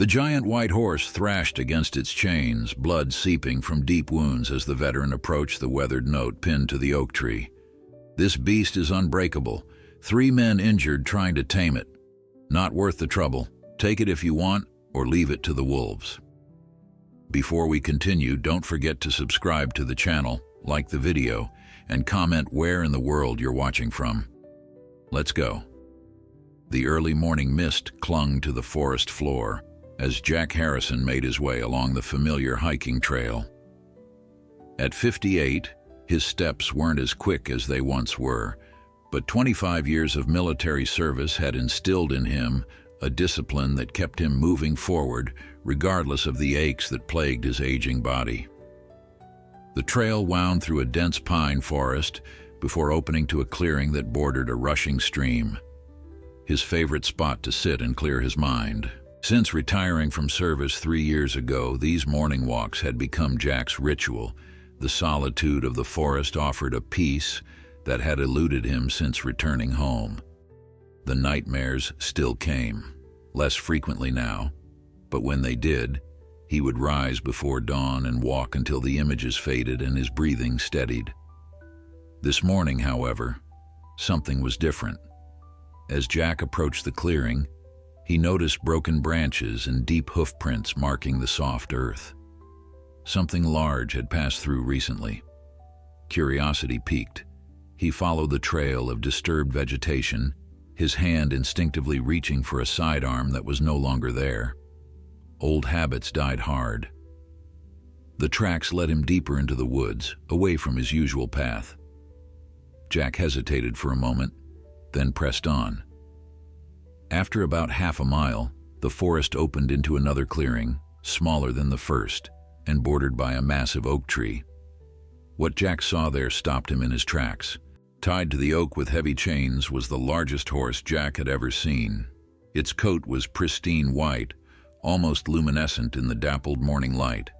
The giant white horse thrashed against its chains, blood seeping from deep wounds as the veteran approached the weathered note pinned to the oak tree. "This beast is unbreakable. 3 men injured trying to tame it. Not worth the trouble. Take it if you want, or leave it to the wolves." Before we continue, don't forget to subscribe to the channel, like the video, and comment where in the world you're watching from. Let's go. The early morning mist clung to the forest floor as Jack Harrison made his way along the familiar hiking trail. At 58, his steps weren't as quick as they once were, but 25 years of military service had instilled in him a discipline that kept him moving forward regardless of the aches that plagued his aging body. The trail wound through a dense pine forest before opening to a clearing that bordered a rushing stream, his favorite spot to sit and clear his mind. Since retiring from service 3 years ago, these morning walks had become Jack's ritual. The solitude of the forest offered a peace that had eluded him since returning home. The nightmares still came, less frequently now, but when they did, he would rise before dawn and walk until the images faded and his breathing steadied. This morning, however, something was different. As Jack approached the clearing, he noticed broken branches and deep hoof prints marking the soft earth. Something large had passed through recently. Curiosity piqued. He followed the trail of disturbed vegetation, his hand instinctively reaching for a sidearm that was no longer there. Old habits died hard. The tracks led him deeper into the woods, away from his usual path. Jack hesitated for a moment, then pressed on. After about half a mile, the forest opened into another clearing, smaller than the first, and bordered by a massive oak tree. What Jack saw there stopped him in his tracks. Tied to the oak with heavy chains was the largest horse Jack had ever seen. Its coat was pristine white, almost luminescent in the dappled morning light.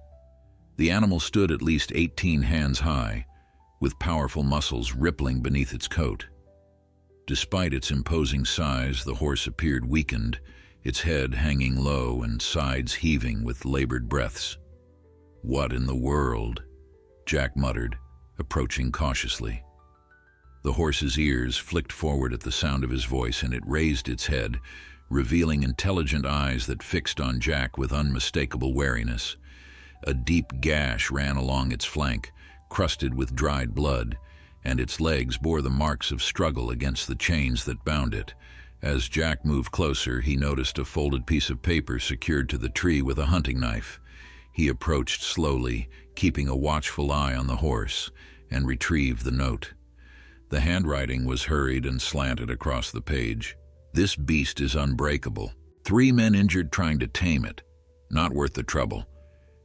The animal stood at least 18 hands high, with powerful muscles rippling beneath its coat. Despite its imposing size, the horse appeared weakened, its head hanging low and sides heaving with labored breaths. "What in the world?" Jack muttered, approaching cautiously. The horse's ears flicked forward at the sound of his voice, and it raised its head, revealing intelligent eyes that fixed on Jack with unmistakable wariness. A deep gash ran along its flank, crusted with dried blood, and its legs bore the marks of struggle against the chains that bound it. As Jack moved closer, he noticed a folded piece of paper secured to the tree with a hunting knife. He approached slowly, keeping a watchful eye on the horse, and retrieved the note. The handwriting was hurried and slanted across the page. "This beast is unbreakable. 3 men injured trying to tame it. Not worth the trouble.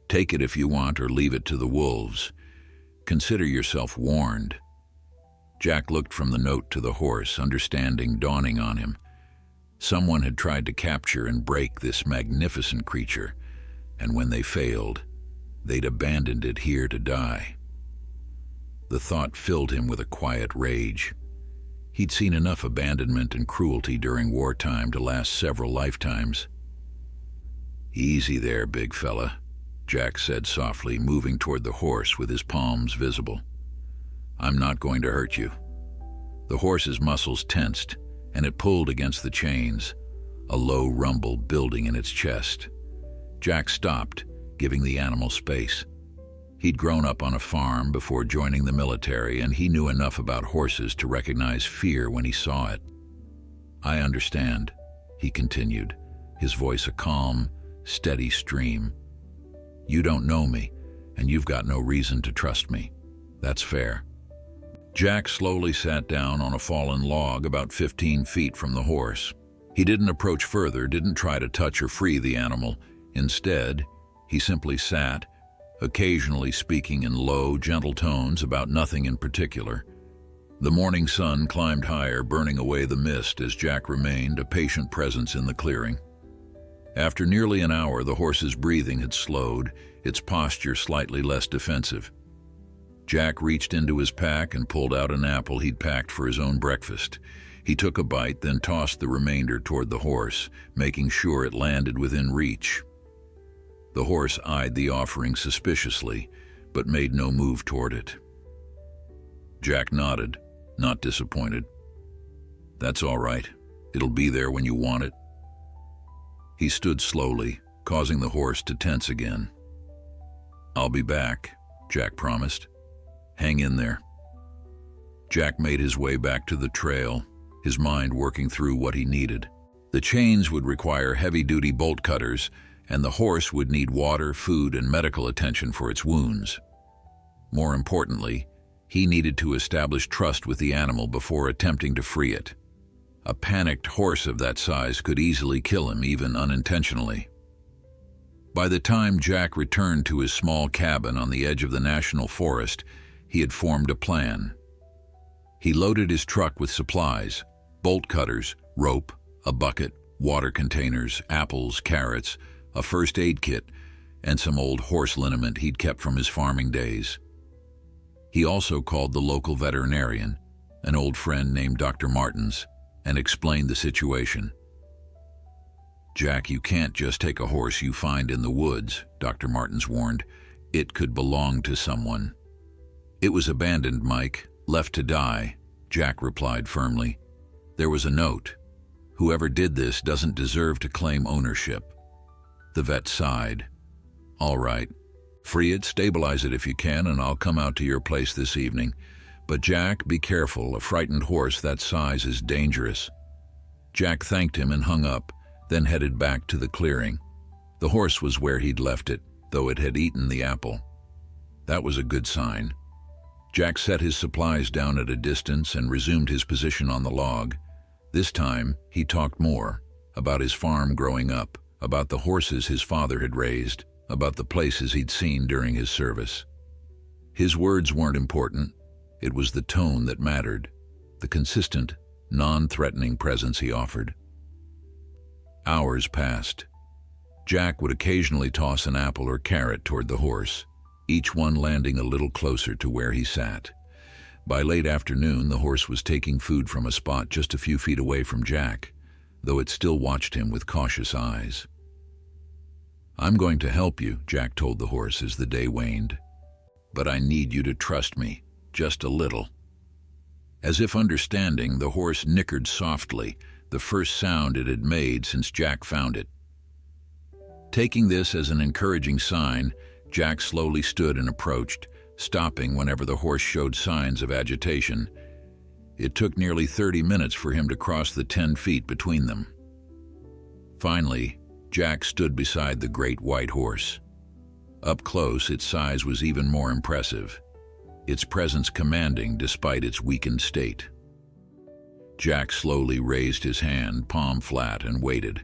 Take it if you want, or leave it to the wolves. Consider yourself warned." Jack looked from the note to the horse, understanding dawning on him. Someone had tried to capture and break this magnificent creature, and when they failed, they'd abandoned it here to die. The thought filled him with a quiet rage. He'd seen enough abandonment and cruelty during wartime to last several lifetimes. "Easy there, big fella," Jack said softly, moving toward the horse with his palms visible. "I'm not going to hurt you." The horse's muscles tensed, and it pulled against the chains, a low rumble building in its chest. Jack stopped, giving the animal space. He'd grown up on a farm before joining the military, and he knew enough about horses to recognize fear when he saw it. "I understand," he continued, his voice a calm, steady stream. "You don't know me, and you've got no reason to trust me. That's fair." Jack slowly sat down on a fallen log about 15 feet from the horse. He didn't approach further, didn't try to touch or free the animal. Instead, he simply sat, occasionally speaking in low, gentle tones about nothing in particular. The morning sun climbed higher, burning away the mist as Jack remained a patient presence in the clearing. After nearly an hour, the horse's breathing had slowed, its posture slightly less defensive. Jack reached into his pack and pulled out an apple he'd packed for his own breakfast. He took a bite, then tossed the remainder toward the horse, making sure it landed within reach. The horse eyed the offering suspiciously, but made no move toward it. Jack nodded, not disappointed. "That's all right. It'll be there when you want it." He stood slowly, causing the horse to tense again. "I'll be back," Jack promised. "Hang in there." Jack made his way back to the trail, his mind working through what he needed. The chains would require heavy-duty bolt cutters, and the horse would need water, food, and medical attention for its wounds. More importantly, he needed to establish trust with the animal before attempting to free it. A panicked horse of that size could easily kill him, even unintentionally. By the time Jack returned to his small cabin on the edge of the national forest, he had formed a plan. He loaded his truck with supplies: bolt cutters, rope, a bucket, water containers, apples, carrots, a first aid kit, and some old horse liniment he'd kept from his farming days. He also called the local veterinarian, an old friend named Dr. Martins, and explained the situation. "Jack, you can't just take a horse you find in the woods," Dr. Martins warned. "It could belong to someone." "It was abandoned, Mike, left to die," Jack replied firmly. "There was a note. Whoever did this doesn't deserve to claim ownership." The vet sighed. "All right. Free it, stabilize it if you can, and I'll come out to your place this evening. But Jack, be careful. A frightened horse that size is dangerous." Jack thanked him and hung up, then headed back to the clearing. The horse was where he'd left it, though it had eaten the apple. That was a good sign. Jack set his supplies down at a distance and resumed his position on the log. This time, he talked more about his farm growing up, about the horses his father had raised, about the places he'd seen during his service. His words weren't important. It was the tone that mattered, the consistent, non-threatening presence he offered. Hours passed. Jack would occasionally toss an apple or carrot toward the horse, each one landing a little closer to where he sat. By late afternoon, the horse was taking food from a spot just a few feet away from Jack, though it still watched him with cautious eyes. "I'm going to help you," Jack told the horse as the day waned. "But I need you to trust me, just a little." As if understanding, the horse nickered softly, the first sound it had made since Jack found it. Taking this as an encouraging sign, Jack slowly stood and approached, stopping whenever the horse showed signs of agitation. It took nearly 30 minutes for him to cross the 10 feet between them. Finally, Jack stood beside the great white horse. Up close, its size was even more impressive, its presence commanding despite its weakened state. Jack slowly raised his hand, palm flat, and waited.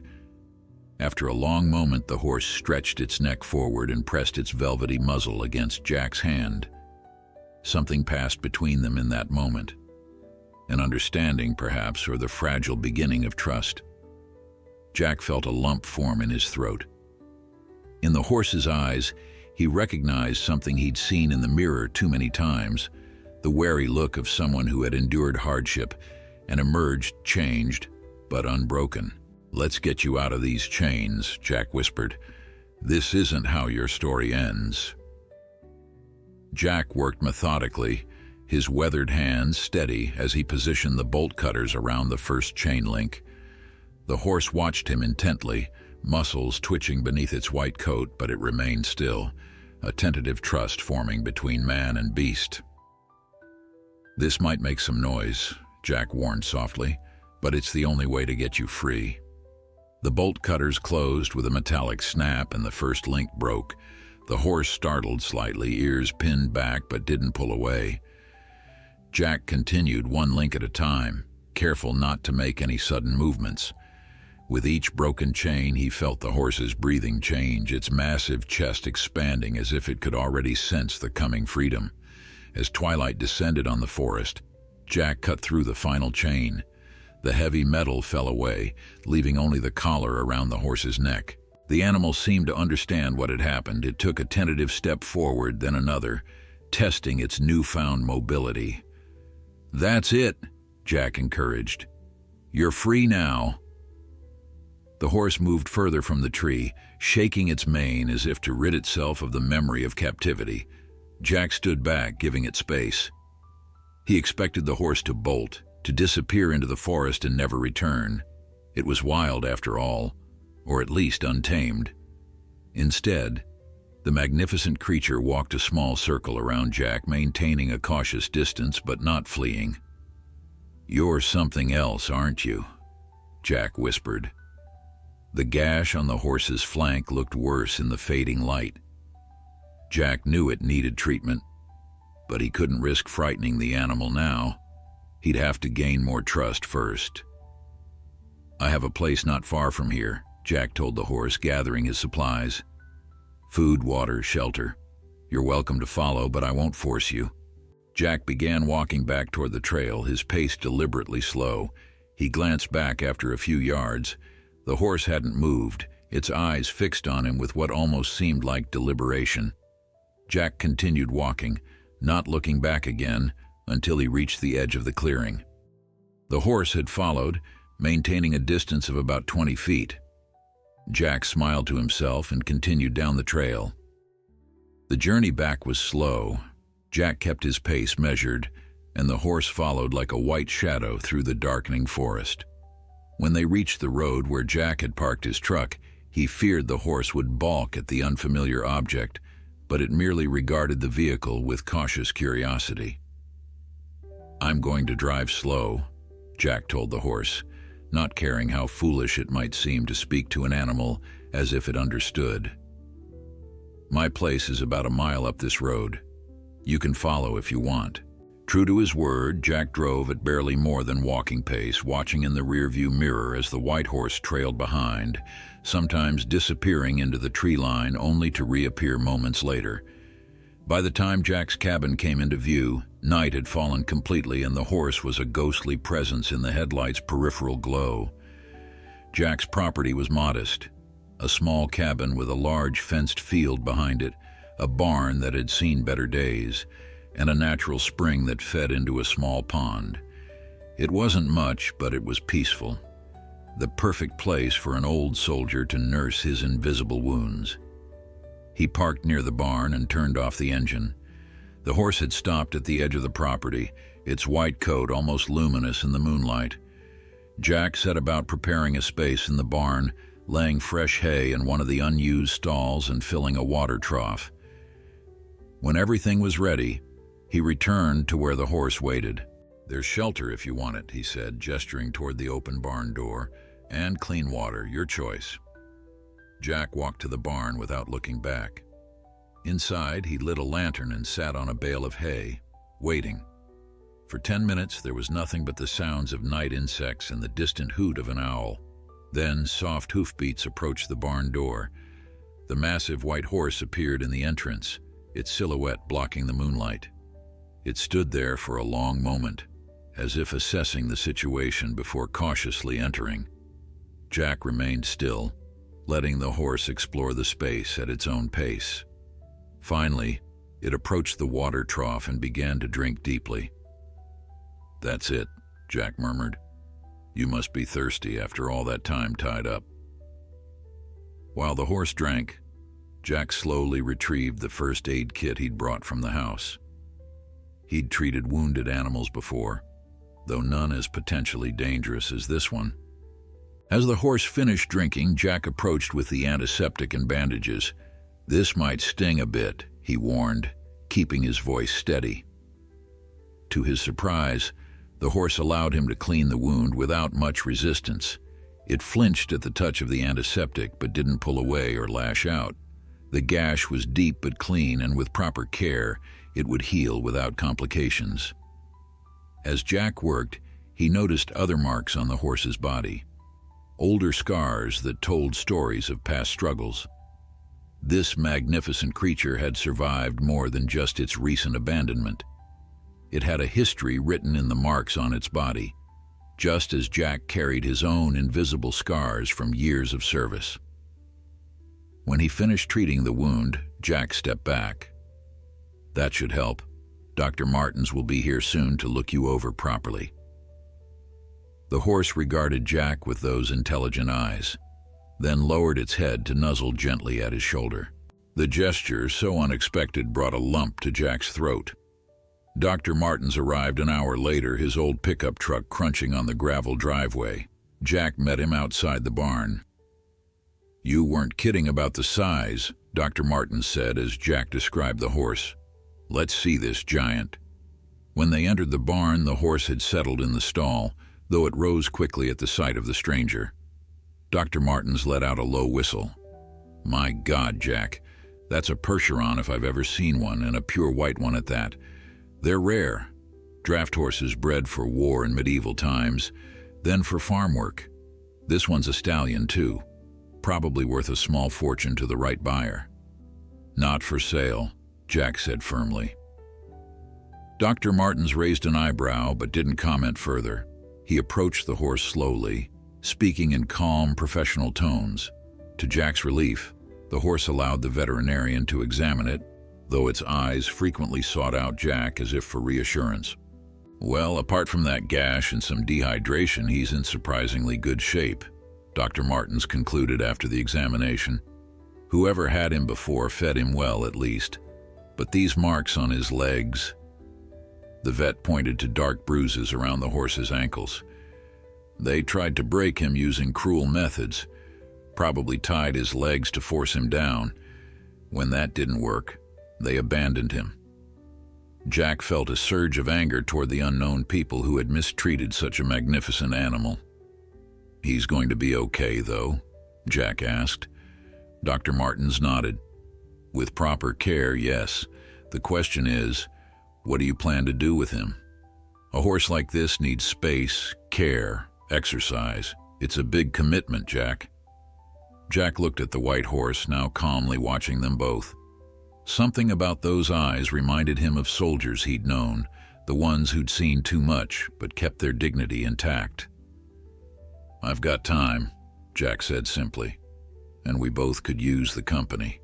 After a long moment, the horse stretched its neck forward and pressed its velvety muzzle against Jack's hand. Something passed between them in that moment. An understanding, perhaps, or the fragile beginning of trust. Jack felt a lump form in his throat. In the horse's eyes, he recognized something he'd seen in the mirror too many times, the wary look of someone who had endured hardship and emerged changed, but unbroken. "Let's get you out of these chains," Jack whispered. "This isn't how your story ends." Jack worked methodically, his weathered hands steady as he positioned the bolt cutters around the first chain link. The horse watched him intently, muscles twitching beneath its white coat, but it remained still, a tentative trust forming between man and beast. "This might make some noise," Jack warned softly, "but it's the only way to get you free." The bolt cutters closed with a metallic snap and the first link broke. The horse startled slightly, ears pinned back but didn't pull away. Jack continued one link at a time, careful not to make any sudden movements. With each broken chain, he felt the horse's breathing change, its massive chest expanding as if it could already sense the coming freedom. As twilight descended on the forest, Jack cut through the final chain. The heavy metal fell away, leaving only the collar around the horse's neck. The animal seemed to understand what had happened. It took a tentative step forward, then another, testing its newfound mobility. "That's it," Jack encouraged. You're free now." The horse moved further from the tree, shaking its mane as if to rid itself of the memory of captivity. Jack stood back, giving it space. He expected the horse to bolt, to disappear into the forest and never return. It was wild after all, or at least untamed. Instead, the magnificent creature walked a small circle around Jack, maintaining a cautious distance but not fleeing. "You're something else, aren't you?" Jack whispered. The gash on the horse's flank looked worse in the fading light. Jack knew it needed treatment, but he couldn't risk frightening the animal now. He'd have to gain more trust first. "I have a place not far from here," Jack told the horse, gathering his supplies. "Food, water, shelter. You're welcome to follow, but I won't force you." Jack began walking back toward the trail, his pace deliberately slow. He glanced back after a few yards. The horse hadn't moved, its eyes fixed on him with what almost seemed like deliberation. Jack continued walking, not looking back again, until he reached the edge of the clearing. The horse had followed, maintaining a distance of about 20 feet. Jack smiled to himself and continued down the trail. The journey back was slow. Jack kept his pace measured, and the horse followed like a white shadow through the darkening forest. When they reached the road where Jack had parked his truck, he feared the horse would balk at the unfamiliar object, but it merely regarded the vehicle with cautious curiosity. "I'm going to drive slow," Jack told the horse, not caring how foolish it might seem to speak to an animal as if it understood. "My place is about a mile up this road. You can follow if you want." True to his word, Jack drove at barely more than walking pace, watching in the rearview mirror as the white horse trailed behind, sometimes disappearing into the tree line only to reappear moments later. By the time Jack's cabin came into view, night had fallen completely and the horse was a ghostly presence in the headlights' peripheral glow. Jack's property was modest, a small cabin with a large fenced field behind it, a barn that had seen better days, and a natural spring that fed into a small pond. It wasn't much, but it was peaceful. The perfect place for an old soldier to nurse his invisible wounds. He parked near the barn and turned off the engine. The horse had stopped at the edge of the property, its white coat almost luminous in the moonlight. Jack set about preparing a space in the barn, laying fresh hay in one of the unused stalls and filling a water trough. When everything was ready, he returned to where the horse waited. "There's shelter if you want it," he said, gesturing toward the open barn door, "and clean water, your choice." Jack walked to the barn without looking back. Inside, he lit a lantern and sat on a bale of hay, waiting. For 10 minutes, there was nothing but the sounds of night insects and the distant hoot of an owl. Then, soft hoofbeats approached the barn door. The massive white horse appeared in the entrance, its silhouette blocking the moonlight. It stood there for a long moment, as if assessing the situation before cautiously entering. Jack remained still, letting the horse explore the space at its own pace. Finally, it approached the water trough and began to drink deeply. "That's it," Jack murmured. "You must be thirsty after all that time tied up." While the horse drank, Jack slowly retrieved the first aid kit he'd brought from the house. He'd treated wounded animals before, though none as potentially dangerous as this one. As the horse finished drinking, Jack approached with the antiseptic and bandages. "This might sting a bit," he warned, keeping his voice steady. To his surprise, the horse allowed him to clean the wound without much resistance. It flinched at the touch of the antiseptic but didn't pull away or lash out. The gash was deep but clean, and with proper care, it would heal without complications. As Jack worked, he noticed other marks on the horse's body. Older scars that told stories of past struggles. This magnificent creature had survived more than just its recent abandonment. It had a history written in the marks on its body, just as Jack carried his own invisible scars from years of service. When he finished treating the wound, Jack stepped back. "That should help. Dr. Martins will be here soon to look you over properly." The horse regarded Jack with those intelligent eyes, then lowered its head to nuzzle gently at his shoulder. The gesture, so unexpected, brought a lump to Jack's throat. Dr. Martins arrived an hour later, his old pickup truck crunching on the gravel driveway. Jack met him outside the barn. "You weren't kidding about the size," Dr. Martins said as Jack described the horse. "Let's see this giant." When they entered the barn, the horse had settled in the stall, though it rose quickly at the sight of the stranger. Dr. Martins let out a low whistle. "My God, Jack, that's a Percheron if I've ever seen one, and a pure white one at that. They're rare. Draft horses bred for war in medieval times, then for farm work. This one's a stallion, too. Probably worth a small fortune to the right buyer." "Not for sale," Jack said firmly. Dr. Martins raised an eyebrow but didn't comment further. He approached the horse slowly, speaking in calm, professional tones. To Jack's relief, the horse allowed the veterinarian to examine it, though its eyes frequently sought out Jack as if for reassurance. "Well, apart from that gash and some dehydration, he's in surprisingly good shape," Dr. Martins concluded after the examination. "Whoever had him before fed him well, at least. But these marks on his legs..." The vet pointed to dark bruises around the horse's ankles. "They tried to break him using cruel methods. Probably tied his legs to force him down. When that didn't work, they abandoned him." Jack felt a surge of anger toward the unknown people who had mistreated such a magnificent animal. "He's going to be okay, though?" Jack asked. Dr. Martins nodded. "With proper care, yes. The question is, what do you plan to do with him? A horse like this needs space, care, exercise. It's a big commitment, Jack." Jack looked at the white horse, now calmly watching them both. Something about those eyes reminded him of soldiers he'd known, the ones who'd seen too much but kept their dignity intact. "I've got time," Jack said simply, "and we both could use the company."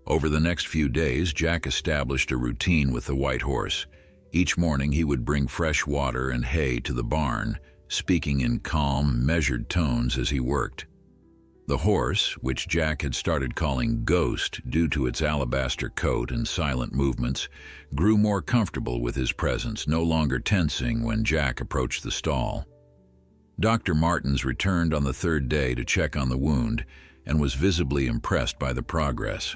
Over the next few days, Jack established a routine with the white horse. Each morning he would bring fresh water and hay to the barn, speaking in calm, measured tones as he worked. The horse, which Jack had started calling Ghost due to its alabaster coat and silent movements, grew more comfortable with his presence, no longer tensing when Jack approached the stall. Dr. Martins returned on the third day to check on the wound and was visibly impressed by the progress.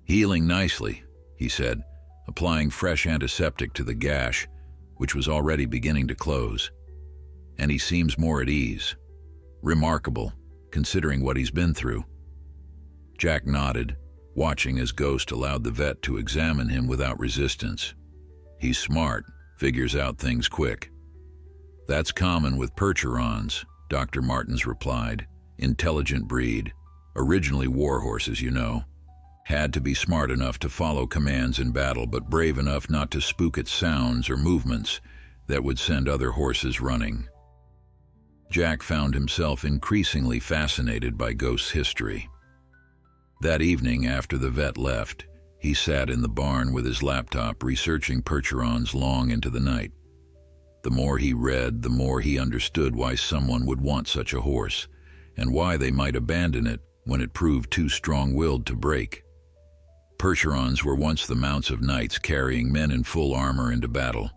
"Healing nicely," he said, applying fresh antiseptic to the gash, which was already beginning to close. "And he seems more at ease. Remarkable, considering what he's been through." Jack nodded, watching as Ghost allowed the vet to examine him without resistance. "He's smart, figures out things quick." "That's common with Percherons," Dr. Martins replied. "Intelligent breed. Originally war horses, you know. Had to be smart enough to follow commands in battle, but brave enough not to spook at sounds or movements that would send other horses running." Jack found himself increasingly fascinated by Ghost's history. That evening, after the vet left, he sat in the barn with his laptop researching Percherons long into the night. The more he read, the more he understood why someone would want such a horse, and why they might abandon it when it proved too strong-willed to break. Percherons were once the mounts of knights carrying men in full armor into battle.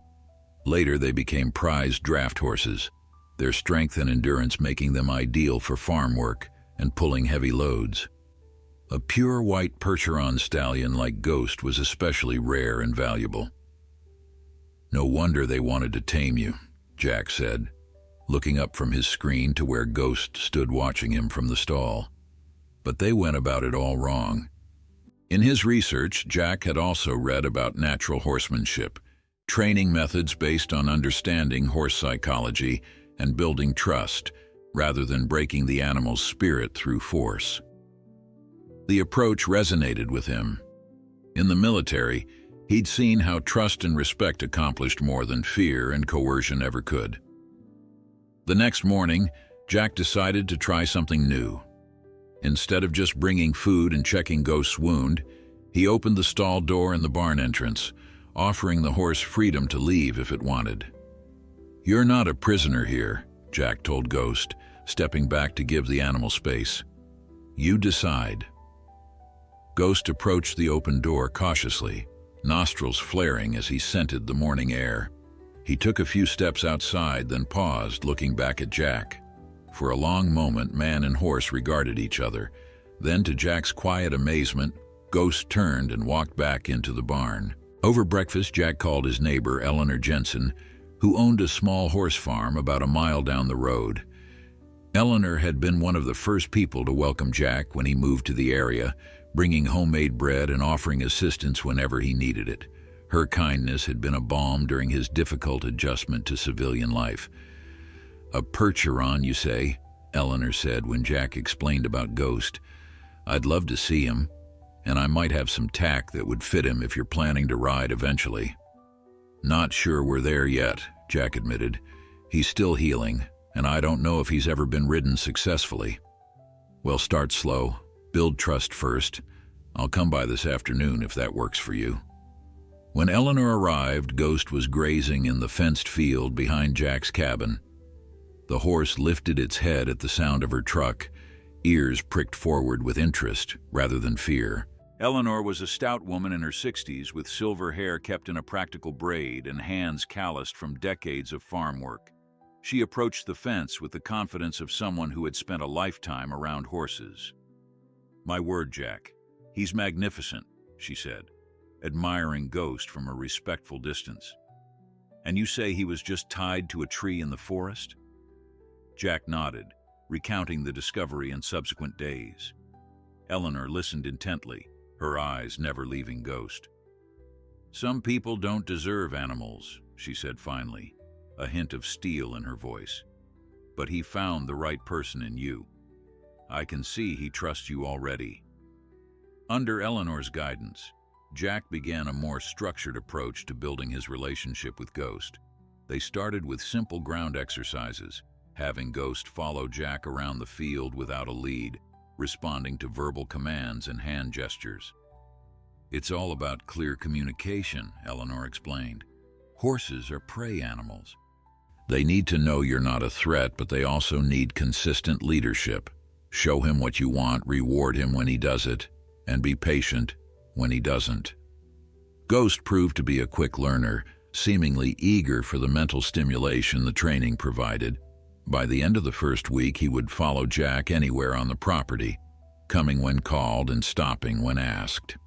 Later they became prized draft horses, their strength and endurance making them ideal for farm work and pulling heavy loads. A pure white Percheron stallion like Ghost was especially rare and valuable. "No wonder they wanted to tame you," Jack said, looking up from his screen to where Ghost stood watching him from the stall. "But they went about it all wrong." In his research, Jack had also read about natural horsemanship, training methods based on understanding horse psychology and building trust, rather than breaking the animal's spirit through force. The approach resonated with him. In the military, he'd seen how trust and respect accomplished more than fear and coercion ever could. The next morning, Jack decided to try something new. Instead of just bringing food and checking Ghost's wound, he opened the stall door in the barn entrance, offering the horse freedom to leave if it wanted. "You're not a prisoner here," Jack told Ghost, stepping back to give the animal space. "You decide." Ghost approached the open door cautiously, nostrils flaring as he scented the morning air. He took a few steps outside, then paused, looking back at Jack. For a long moment, man and horse regarded each other. Then, to Jack's quiet amazement, Ghost turned and walked back into the barn. Over breakfast, Jack called his neighbor, Eleanor Jensen, who owned a small horse farm about a mile down the road. Eleanor had been one of the first people to welcome Jack when he moved to the area, bringing homemade bread and offering assistance whenever he needed it. Her kindness had been a balm during his difficult adjustment to civilian life. "A Percheron, you say?" Eleanor said when Jack explained about Ghost. "I'd love to see him, and I might have some tack that would fit him if you're planning to ride eventually." "Not sure we're there yet," Jack admitted. "He's still healing, and I don't know if he's ever been ridden successfully." "Well, start slow. Build trust first. I'll come by this afternoon if that works for you." When Eleanor arrived, Ghost was grazing in the fenced field behind Jack's cabin. The horse lifted its head at the sound of her truck, ears pricked forward with interest rather than fear. Eleanor was a stout woman in her 60s with silver hair kept in a practical braid and hands calloused from decades of farm work. She approached the fence with the confidence of someone who had spent a lifetime around horses. "My word, Jack, he's magnificent," she said, admiring Ghost from a respectful distance. "And you say he was just tied to a tree in the forest?" Jack nodded, recounting the discovery and subsequent days. Eleanor listened intently, her eyes never leaving Ghost. "Some people don't deserve animals," she said finally, a hint of steel in her voice. "But he found the right person in you. I can see he trusts you already." Under Eleanor's guidance, Jack began a more structured approach to building his relationship with Ghost. They started with simple ground exercises, having Ghost follow Jack around the field without a lead, responding to verbal commands and hand gestures. "It's all about clear communication," Eleanor explained. "Horses are prey animals. They need to know you're not a threat, but they also need consistent leadership. Show him what you want, reward him when he does it, and be patient when he doesn't." Ghost proved to be a quick learner, seemingly eager for the mental stimulation the training provided. By the end of the first week, he would follow Jack anywhere on the property, coming when called and stopping when asked.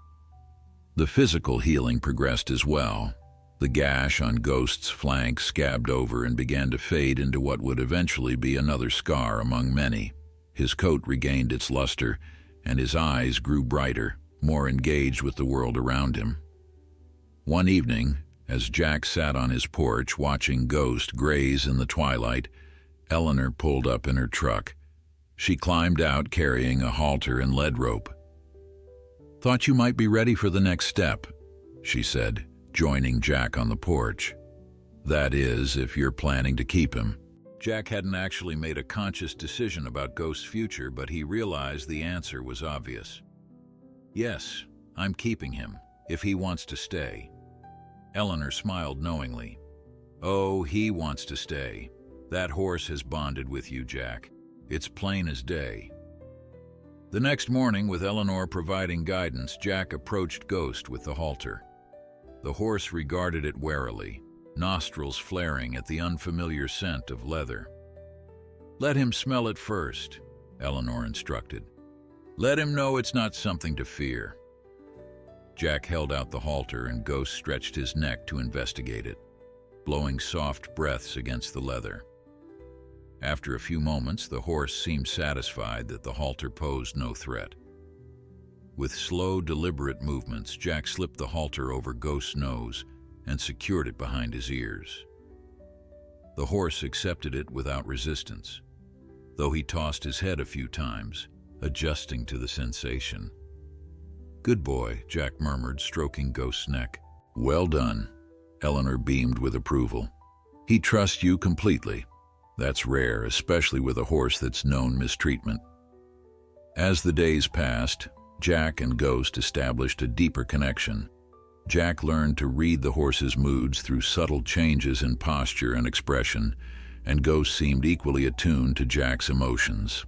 The physical healing progressed as well. The gash on Ghost's flank scabbed over and began to fade into what would eventually be another scar among many. His coat regained its luster, and his eyes grew brighter, more engaged with the world around him. One evening, as Jack sat on his porch watching Ghost graze in the twilight, Eleanor pulled up in her truck. She climbed out carrying a halter and lead rope. "Thought you might be ready for the next step," she said, joining Jack on the porch. "That is, if you're planning to keep him." Jack hadn't actually made a conscious decision about Ghost's future, but he realized the answer was obvious. "Yes, I'm keeping him, if he wants to stay." Eleanor smiled knowingly. "Oh, he wants to stay. That horse has bonded with you, Jack. It's plain as day." The next morning, with Eleanor providing guidance, Jack approached Ghost with the halter. The horse regarded it warily, nostrils flaring at the unfamiliar scent of leather. "Let him smell it first," Eleanor instructed. "Let him know it's not something to fear." Jack held out the halter and Ghost stretched his neck to investigate it, blowing soft breaths against the leather. After a few moments, the horse seemed satisfied that the halter posed no threat. With slow, deliberate movements, Jack slipped the halter over Ghost's nose and secured it behind his ears. The horse accepted it without resistance, though he tossed his head a few times, adjusting to the sensation. "Good boy," Jack murmured, stroking Ghost's neck. "Well done," Eleanor beamed with approval. "He trusts you completely. That's rare, especially with a horse that's known mistreatment." As the days passed, Jack and Ghost established a deeper connection. Jack learned to read the horse's moods through subtle changes in posture and expression, and Ghost seemed equally attuned to Jack's emotions.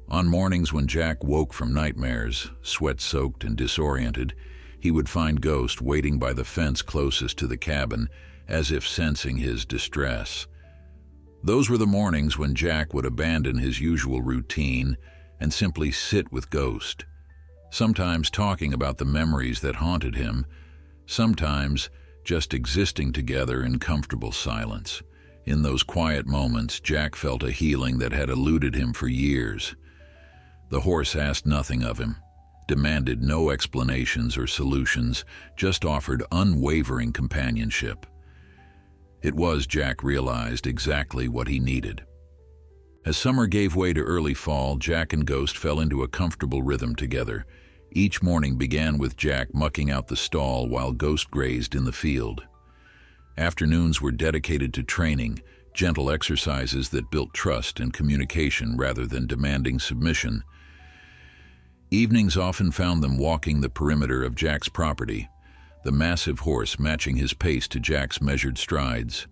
On mornings when Jack woke from nightmares, sweat-soaked and disoriented, he would find Ghost waiting by the fence closest to the cabin, as if sensing his distress. Those were the mornings when Jack would abandon his usual routine and simply sit with Ghost, sometimes talking about the memories that haunted him, sometimes just existing together in comfortable silence. In those quiet moments, Jack felt a healing that had eluded him for years. The horse asked nothing of him, demanded no explanations or solutions, just offered unwavering companionship. It was, Jack realized, exactly what he needed. As summer gave way to early fall, Jack and Ghost fell into a comfortable rhythm together. Each morning began with Jack mucking out the stall while Ghost grazed in the field. Afternoons were dedicated to training, gentle exercises that built trust and communication rather than demanding submission. Evenings often found them walking the perimeter of Jack's property, the massive horse matching his pace to Jack's measured strides.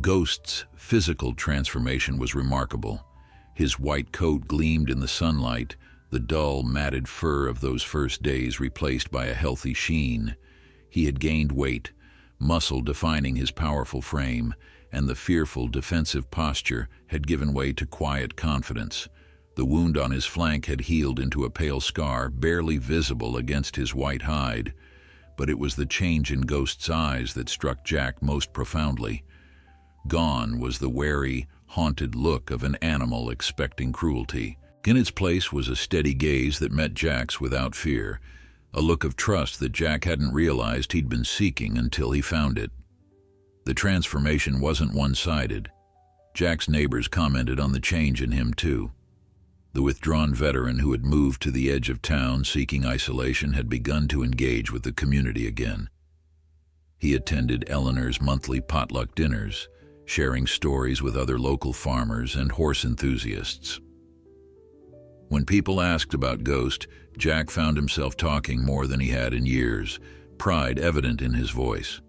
Ghost's physical transformation was remarkable. His white coat gleamed in the sunlight, the dull, matted fur of those first days replaced by a healthy sheen. He had gained weight, muscle defining his powerful frame, and the fearful, defensive posture had given way to quiet confidence. The wound on his flank had healed into a pale scar, barely visible against his white hide, but it was the change in Ghost's eyes that struck Jack most profoundly. Gone was the wary, haunted look of an animal expecting cruelty. In its place was a steady gaze that met Jack's without fear, a look of trust that Jack hadn't realized he'd been seeking until he found it. The transformation wasn't one-sided. Jack's neighbors commented on the change in him too. The withdrawn veteran who had moved to the edge of town seeking isolation had begun to engage with the community again. He attended Eleanor's monthly potluck dinners, sharing stories with other local farmers and horse enthusiasts. When people asked about Ghost, Jack found himself talking more than he had in years, pride evident in his voice.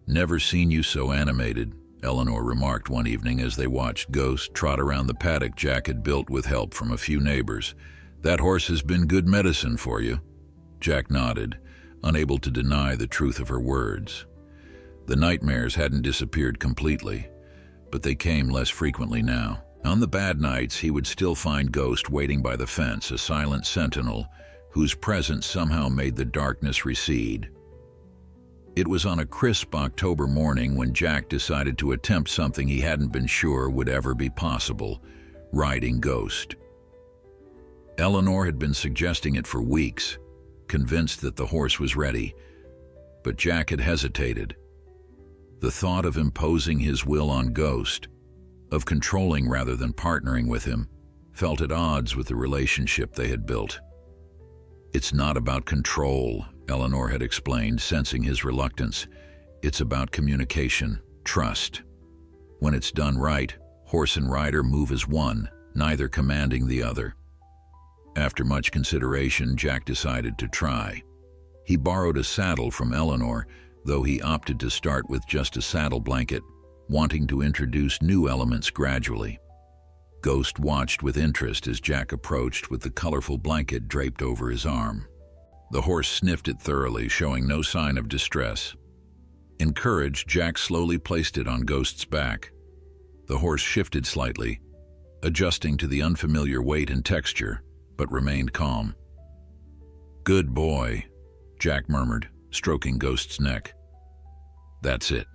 "Never seen you so animated," Eleanor remarked one evening as they watched Ghost trot around the paddock Jack had built with help from a few neighbors. "That horse has been good medicine for you." Jack nodded, unable to deny the truth of her words. The nightmares hadn't disappeared completely, but they came less frequently now. On the bad nights, he would still find Ghost waiting by the fence, a silent sentinel whose presence somehow made the darkness recede. It was on a crisp October morning when Jack decided to attempt something he hadn't been sure would ever be possible: riding Ghost. Eleanor had been suggesting it for weeks, convinced that the horse was ready, but Jack had hesitated. The thought of imposing his will on Ghost, of controlling rather than partnering with him, felt at odds with the relationship they had built. "It's not about control," Eleanor had explained, sensing his reluctance. "It's about communication, trust. When it's done right, horse and rider move as one, neither commanding the other." After much consideration, Jack decided to try. He borrowed a saddle from Eleanor, though he opted to start with just a saddle blanket, wanting to introduce new elements gradually. Ghost watched with interest as Jack approached with the colorful blanket draped over his arm. The horse sniffed it thoroughly, showing no sign of distress. Encouraged, Jack slowly placed it on Ghost's back. The horse shifted slightly, adjusting to the unfamiliar weight and texture, but remained calm. "Good boy," Jack murmured, stroking Ghost's neck. "That's it."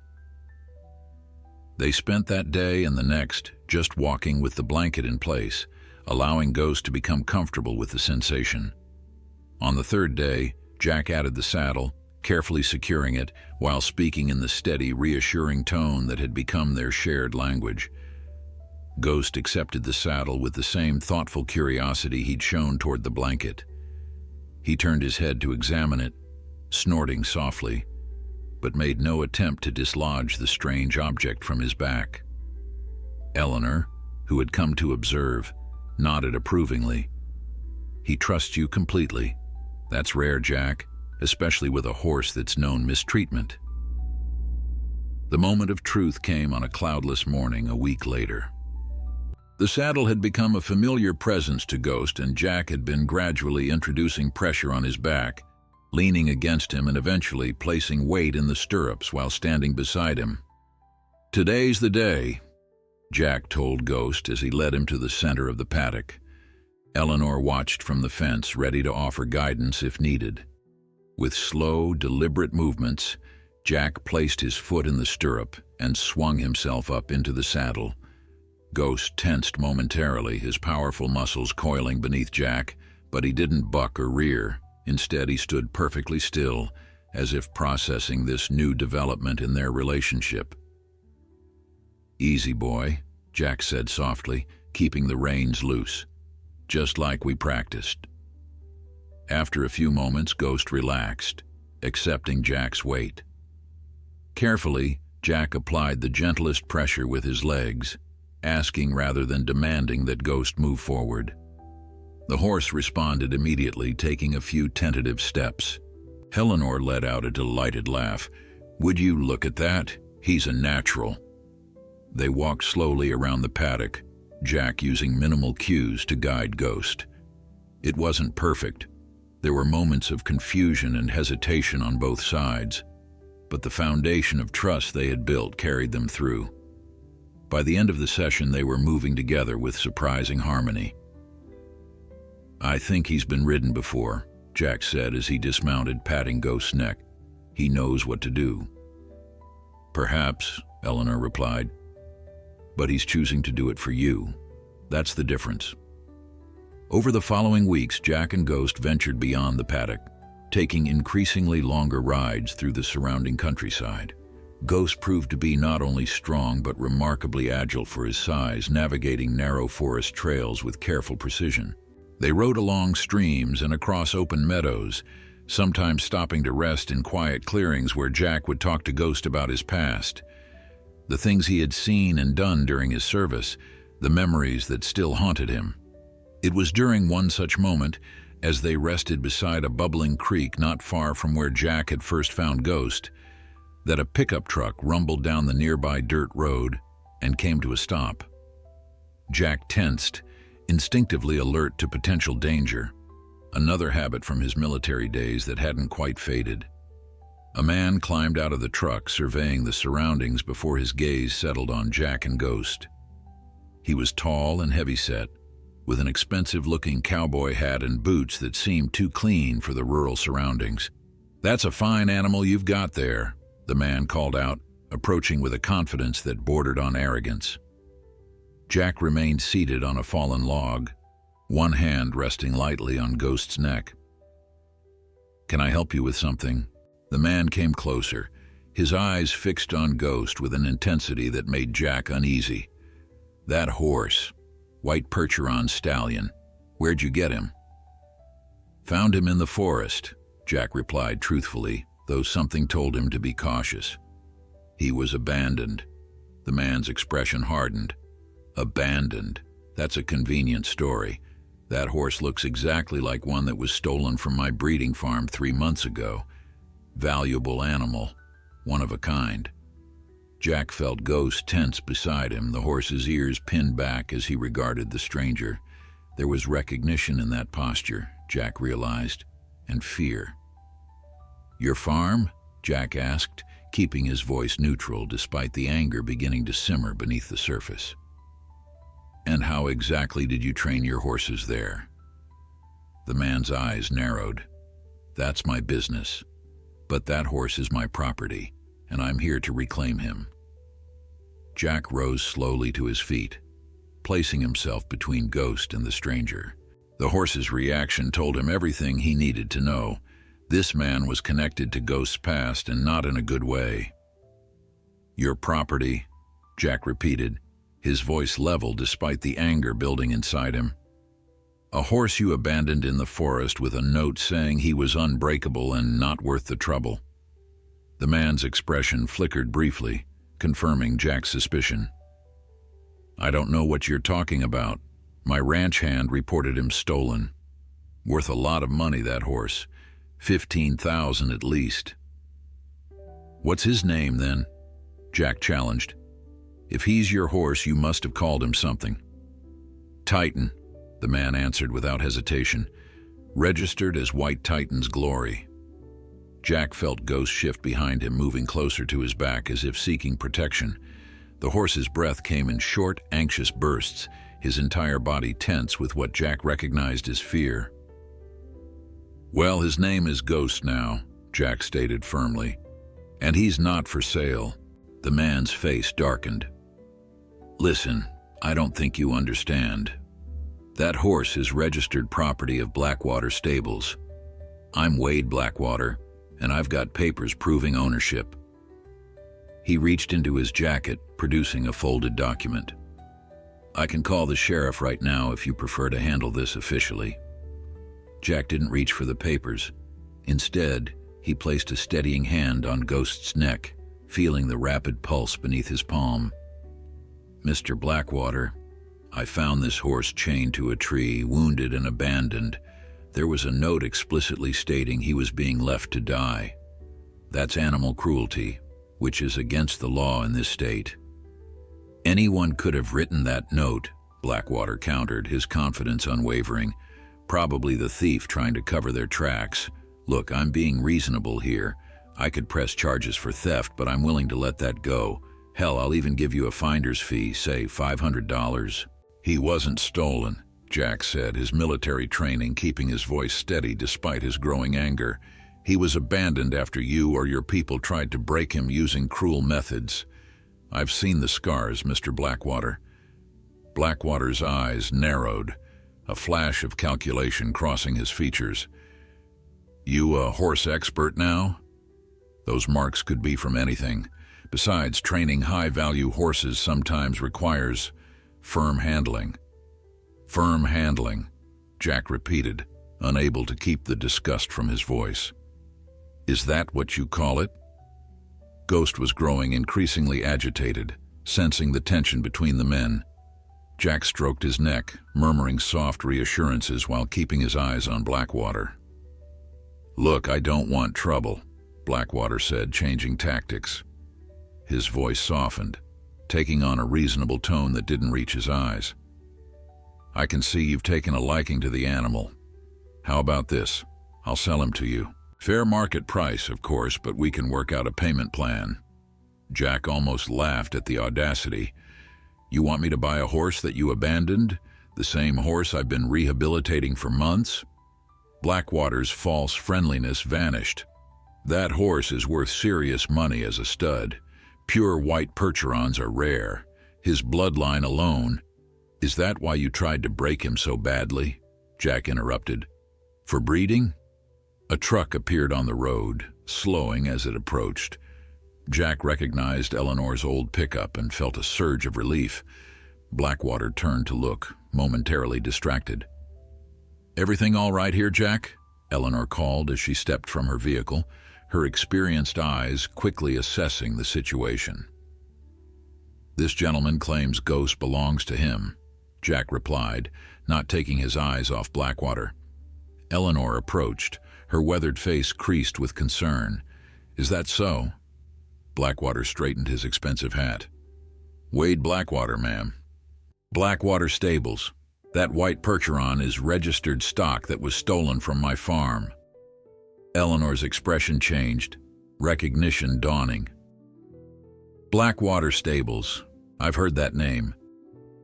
They spent that day and the next just walking with the blanket in place, allowing Ghost to become comfortable with the sensation. On the third day, Jack added the saddle, carefully securing it while speaking in the steady, reassuring tone that had become their shared language. Ghost accepted the saddle with the same thoughtful curiosity he'd shown toward the blanket. He turned his head to examine it, snorting softly, but made no attempt to dislodge the strange object from his back. Eleanor, who had come to observe, nodded approvingly. "He trusts you completely. That's rare, Jack, especially with a horse that's known mistreatment. The moment of truth came on a cloudless morning a week later. The saddle had become a familiar presence to Ghost, and Jack had been gradually introducing pressure on his back, leaning against him and eventually placing weight in the stirrups while standing beside him. "Today's the day," Jack told Ghost as he led him to the center of the paddock. Eleanor watched from the fence, ready to offer guidance if needed. With slow, deliberate movements, Jack placed his foot in the stirrup and swung himself up into the saddle. Ghost tensed momentarily, his powerful muscles coiling beneath Jack, but he didn't buck or rear. Instead, he stood perfectly still, as if processing this new development in their relationship. "Easy, boy," Jack said softly, keeping the reins loose. "Just like we practiced." After a few moments, Ghost relaxed, accepting Jack's weight. Carefully, Jack applied the gentlest pressure with his legs, asking rather than demanding that Ghost move forward. The horse responded immediately, taking a few tentative steps. Eleanor let out a delighted laugh. "Would you look at that? He's a natural." They walked slowly around the paddock, Jack using minimal cues to guide Ghost. It wasn't perfect. There were moments of confusion and hesitation on both sides, but the foundation of trust they had built carried them through. By the end of the session, they were moving together with surprising harmony. "I think he's been ridden before," Jack said as he dismounted, patting Ghost's neck. "He knows what to do." "Perhaps," Eleanor replied, "but he's choosing to do it for you. That's the difference." Over the following weeks, Jack and Ghost ventured beyond the paddock, taking increasingly longer rides through the surrounding countryside. Ghost proved to be not only strong but remarkably agile for his size, navigating narrow forest trails with careful precision. They rode along streams and across open meadows, sometimes stopping to rest in quiet clearings where Jack would talk to Ghost about his past, the things he had seen and done during his service, the memories that still haunted him. It was during one such moment, as they rested beside a bubbling creek not far from where Jack had first found Ghost, that a pickup truck rumbled down the nearby dirt road and came to a stop. Jack tensed, instinctively alert to potential danger, another habit from his military days that hadn't quite faded. A man climbed out of the truck, surveying the surroundings before his gaze settled on Jack and Ghost. He was tall and heavyset, with an expensive-looking cowboy hat and boots that seemed too clean for the rural surroundings. "That's a fine animal you've got there," the man called out, approaching with a confidence that bordered on arrogance. Jack remained seated on a fallen log, one hand resting lightly on Ghost's neck. "Can I help you with something?" The man came closer, his eyes fixed on Ghost with an intensity that made Jack uneasy. "That horse, white Percheron stallion, where'd you get him?" "Found him in the forest," Jack replied truthfully, though something told him to be cautious. "He was abandoned." The man's expression hardened. "Abandoned? That's a convenient story. That horse looks exactly like one that was stolen from my breeding farm 3 months ago. Valuable animal, one of a kind." Jack felt Ghost tense beside him, the horse's ears pinned back as he regarded the stranger. There was recognition in that posture, Jack realized, and fear. "Your farm?" Jack asked, keeping his voice neutral despite the anger beginning to simmer beneath the surface. "And how exactly did you train your horses there?" The man's eyes narrowed. "That's my business. But that horse is my property, and I'm here to reclaim him." Jack rose slowly to his feet, placing himself between Ghost and the stranger. The horse's reaction told him everything he needed to know. This man was connected to Ghost's past, and not in a good way. "Your property," Jack repeated, his voice level despite the anger building inside him. "A horse you abandoned in the forest with a note saying he was unbreakable and not worth the trouble." The man's expression flickered briefly, confirming Jack's suspicion. "I don't know what you're talking about. My ranch hand reported him stolen. Worth a lot of money, that horse. $15,000 at least. What's his name, then? Jack challenged. If he's your horse, you must have called him something. Titan, the man answered without hesitation, registered as White Titan's Glory. Jack felt Ghost shift behind him, moving closer to his back as if seeking protection. The horse's breath came in short, anxious bursts, his entire body tense with what Jack recognized as fear. Well, his name is Ghost now, Jack stated firmly. And he's not for sale. The man's face darkened. Listen, I don't think you understand. That horse is registered property of Blackwater Stables. I'm Wade Blackwater, and I've got papers proving ownership. He reached into his jacket, producing a folded document. I can call the sheriff right now if you prefer to handle this officially. Jack didn't reach for the papers. Instead, he placed a steadying hand on Ghost's neck, feeling the rapid pulse beneath his palm. Mr. Blackwater, I found this horse chained to a tree, wounded and abandoned. There was a note explicitly stating he was being left to die. That's animal cruelty, which is against the law in this state. Anyone could have written that note, Blackwater countered, his confidence unwavering. Probably the thief trying to cover their tracks. Look, I'm being reasonable here. I could press charges for theft, but I'm willing to let that go. Hell, I'll even give you a finder's fee, say $500. He wasn't stolen, Jack said, his military training keeping his voice steady despite his growing anger. He was abandoned after you or your people tried to break him using cruel methods. I've seen the scars, Mr. Blackwater. Blackwater's eyes narrowed, a flash of calculation crossing his features. You a horse expert now? Those marks could be from anything. Besides, training high-value horses sometimes requires firm handling. Firm handling, Jack repeated, unable to keep the disgust from his voice. Is that what you call it? Ghost was growing increasingly agitated, sensing the tension between the men. Jack stroked his neck, murmuring soft reassurances while keeping his eyes on Blackwater. Look, I don't want trouble, Blackwater said, changing tactics. His voice softened, taking on a reasonable tone that didn't reach his eyes. I can see you've taken a liking to the animal. How about this? I'll sell him to you. Fair market price, of course, but we can work out a payment plan. Jack almost laughed at the audacity. You want me to buy a horse that you abandoned? The same horse I've been rehabilitating for months? Blackwater's false friendliness vanished. That horse is worth serious money as a stud. Pure white Percherons are rare. His bloodline alone. Is that why you tried to break him so badly? Jack interrupted. For breeding? A truck appeared on the road, slowing as it approached. Jack recognized Eleanor's old pickup and felt a surge of relief. Blackwater turned to look, momentarily distracted. Everything all right here, Jack? Eleanor called as she stepped from her vehicle, her experienced eyes quickly assessing the situation. This gentleman claims Ghost belongs to him, Jack replied, not taking his eyes off Blackwater. Eleanor approached, her weathered face creased with concern. Is that so? Blackwater straightened his expensive hat. Wade Blackwater, ma'am. Blackwater Stables. That white Percheron is registered stock that was stolen from my farm. Eleanor's expression changed, recognition dawning. Blackwater Stables. I've heard that name.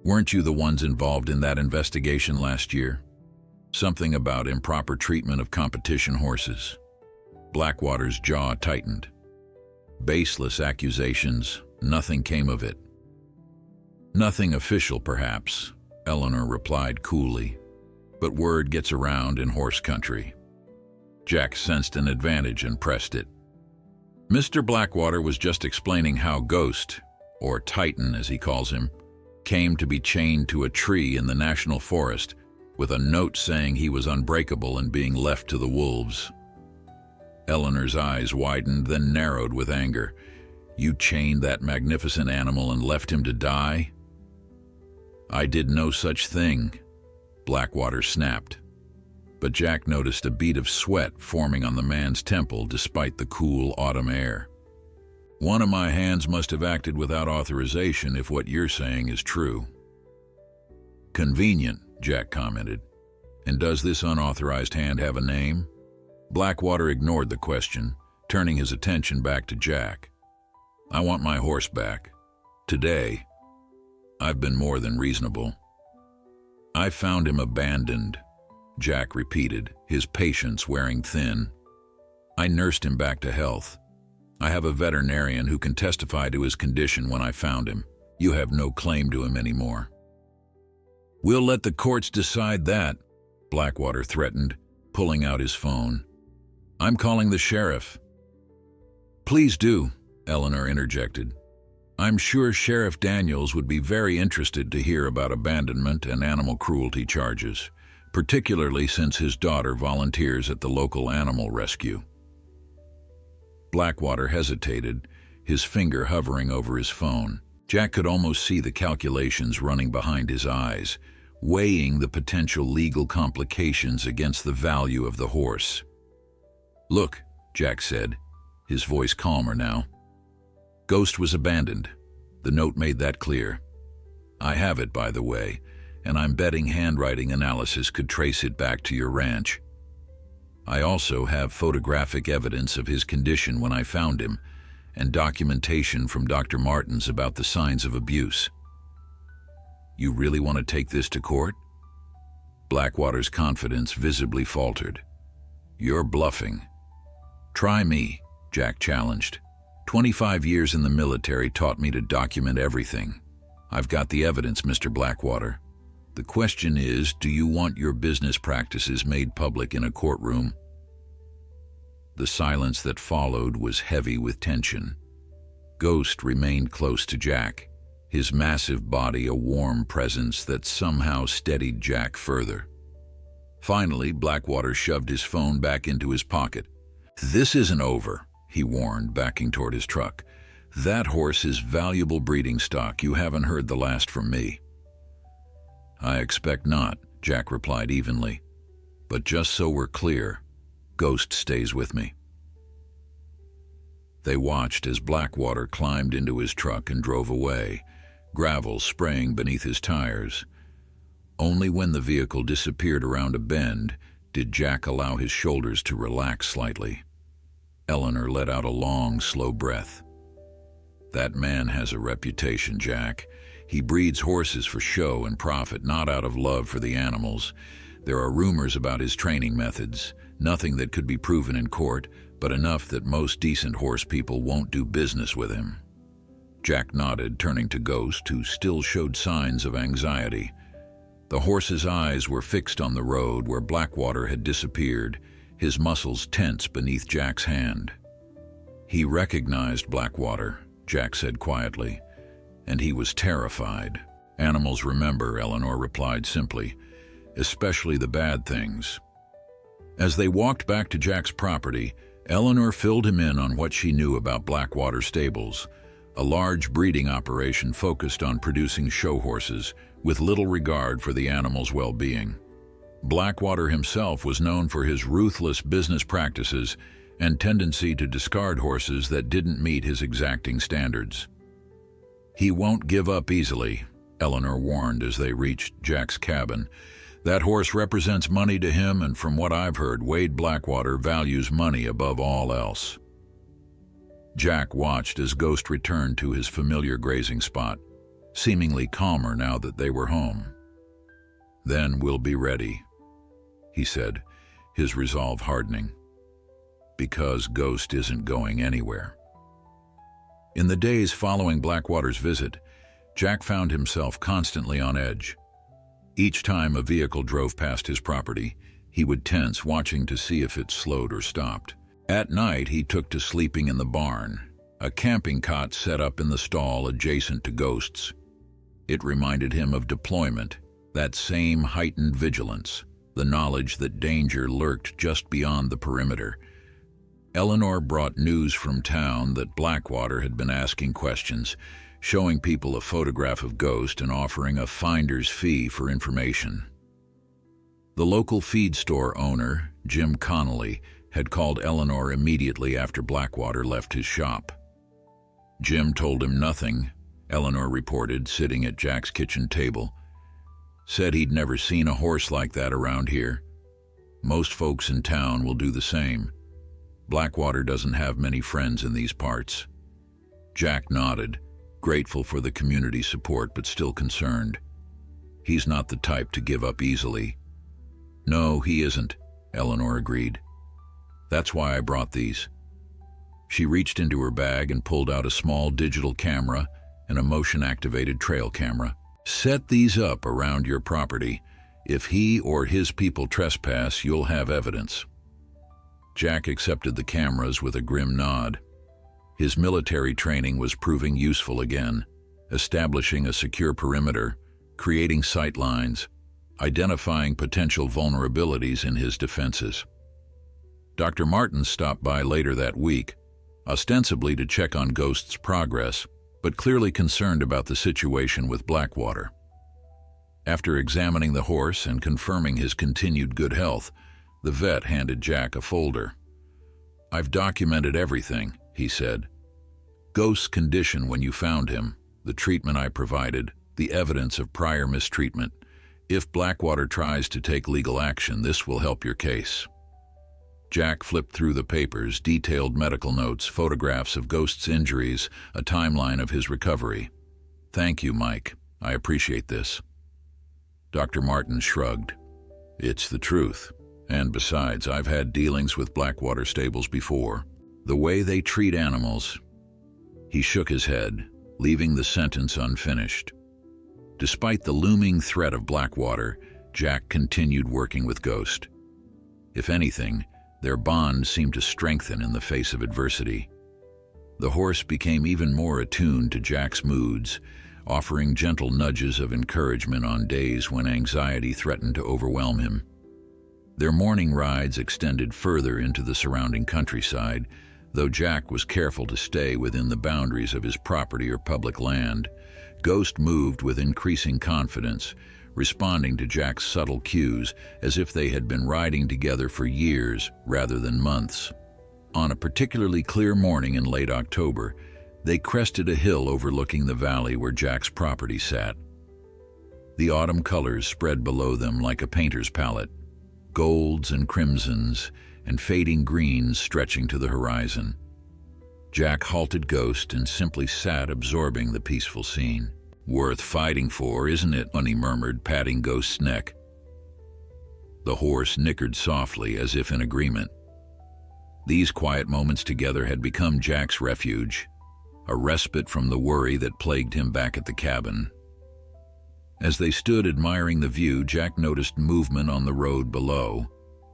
Weren't you the ones involved in that investigation last year? Something about improper treatment of competition horses. Blackwater's jaw tightened. Baseless accusations, nothing came of it. Nothing official, perhaps, Eleanor replied coolly. But word gets around in horse country. Jack sensed an advantage and pressed it. Mr. Blackwater was just explaining how Ghost, or Titan as he calls him, came to be chained to a tree in the national forest with a note saying he was unbreakable and being left to the wolves. Eleanor's eyes widened, then narrowed with anger. You chained that magnificent animal and left him to die? I did no such thing, Blackwater snapped. but Jack noticed a bead of sweat forming on the man's temple despite the cool autumn air. "One of my hands must have acted without authorization if what you're saying is true." "Convenient," Jack commented. "And does this unauthorized hand have a name?" Blackwater ignored the question, turning his attention back to Jack. "I want my horse back. Today. I've been more than reasonable." "I found him abandoned," Jack repeated, his patience wearing thin. "I nursed him back to health. I have a veterinarian who can testify to his condition when I found him. You have no claim to him anymore." "We'll let the courts decide that," Blackwater threatened, pulling out his phone. "I'm calling the sheriff." "Please do," Eleanor interjected. "I'm sure Sheriff Daniels would be very interested to hear about abandonment and animal cruelty charges, particularly since his daughter volunteers at the local animal rescue." Blackwater hesitated, his finger hovering over his phone. Jack could almost see the calculations running behind his eyes, weighing the potential legal complications against the value of the horse. "Look," Jack said, his voice calmer now. "Ghost was abandoned. The note made that clear. I have it, by the way, and I'm betting handwriting analysis could trace it back to your ranch. I also have photographic evidence of his condition when I found him, and documentation from Dr. Martins about the signs of abuse." "You really want to take this to court?" Blackwater's confidence visibly faltered. "You're bluffing." "Try me," Jack challenged. 25 years in the military taught me to document everything. I've got the evidence, Mr. Blackwater. The question is, do you want your business practices made public in a courtroom? The silence that followed was heavy with tension. Ghost remained close to Jack, his massive body a warm presence that somehow steadied Jack further. Finally, Blackwater shoved his phone back into his pocket. "This isn't over," he warned, backing toward his truck. "That horse is valuable breeding stock. You haven't heard the last from me." "I expect not," Jack replied evenly. "But just so we're clear, Ghost stays with me." They watched as Blackwater climbed into his truck and drove away, gravel spraying beneath his tires. Only when the vehicle disappeared around a bend did Jack allow his shoulders to relax slightly. Eleanor let out a long, slow breath. "That man has a reputation, Jack. He breeds horses for show and profit, not out of love for the animals. There are rumors about his training methods, nothing that could be proven in court, but enough that most decent horse people won't do business with him." Jack nodded, turning to Ghost, who still showed signs of anxiety. The horse's eyes were fixed on the road where Blackwater had disappeared, his muscles tense beneath Jack's hand. "He recognized Blackwater," Jack said quietly, "and he was terrified." "Animals remember," Eleanor replied simply, "especially the bad things." As they walked back to Jack's property, Eleanor filled him in on what she knew about Blackwater Stables, a large breeding operation focused on producing show horses, with little regard for the animals' well-being. Blackwater himself was known for his ruthless business practices and tendency to discard horses that didn't meet his exacting standards. "He won't give up easily," Eleanor warned as they reached Jack's cabin. "That horse represents money to him, and from what I've heard, Wade Blackwater values money above all else." Jack watched as Ghost returned to his familiar grazing spot, seemingly calmer now that they were home. "Then we'll be ready," he said, his resolve hardening. "Because Ghost isn't going anywhere." In the days following Blackwater's visit, Jack found himself constantly on edge. Each time a vehicle drove past his property, he would tense, watching to see if it slowed or stopped. At night, he took to sleeping in the barn, a camping cot set up in the stall adjacent to Ghost's. It reminded him of deployment, that same heightened vigilance, the knowledge that danger lurked just beyond the perimeter. Eleanor brought news from town that Blackwater had been asking questions, showing people a photograph of Ghost and offering a finder's fee for information. The local feed store owner, Jim Connolly, had called Eleanor immediately after Blackwater left his shop. Jim told him nothing, Eleanor reported, sitting at Jack's kitchen table. Said he'd never seen a horse like that around here. Most folks in town will do the same. Blackwater doesn't have many friends in these parts. Jack nodded, grateful for the community support but still concerned. He's not the type to give up easily. No, he isn't, Eleanor agreed. That's why I brought these. She reached into her bag and pulled out a small digital camera and a motion-activated trail camera. Set these up around your property. If he or his people trespass, you'll have evidence. Jack accepted the cameras with a grim nod. His military training was proving useful again, establishing a secure perimeter, creating sight lines, identifying potential vulnerabilities in his defenses. Dr. Martin stopped by later that week, ostensibly to check on Ghost's progress, but clearly concerned about the situation with Blackwater. After examining the horse and confirming his continued good health, the vet handed Jack a folder. I've documented everything, he said. Ghost's condition when you found him, the treatment I provided, the evidence of prior mistreatment. If Blackwater tries to take legal action, this will help your case. Jack flipped through the papers, detailed medical notes, photographs of Ghost's injuries, a timeline of his recovery. Thank you, Mike. I appreciate this. Dr. Martin shrugged. It's the truth. And besides, I've had dealings with Blackwater stables before. The way they treat animals. He shook his head, leaving the sentence unfinished. Despite the looming threat of Blackwater, Jack continued working with Ghost. If anything, their bond seemed to strengthen in the face of adversity. The horse became even more attuned to Jack's moods, offering gentle nudges of encouragement on days when anxiety threatened to overwhelm him. Their morning rides extended further into the surrounding countryside, though Jack was careful to stay within the boundaries of his property or public land. Ghost moved with increasing confidence, responding to Jack's subtle cues as if they had been riding together for years rather than months. On a particularly clear morning in late October, they crested a hill overlooking the valley where Jack's property sat. The autumn colors spread below them like a painter's palette, golds and crimsons and fading greens stretching to the horizon. Jack halted Ghost and simply sat absorbing the peaceful scene. Worth fighting for, isn't it? He murmured, patting Ghost's neck. The horse nickered softly as if in agreement. These quiet moments together had become Jack's refuge, a respite from the worry that plagued him back at the cabin. As they stood admiring the view, Jack noticed movement on the road below,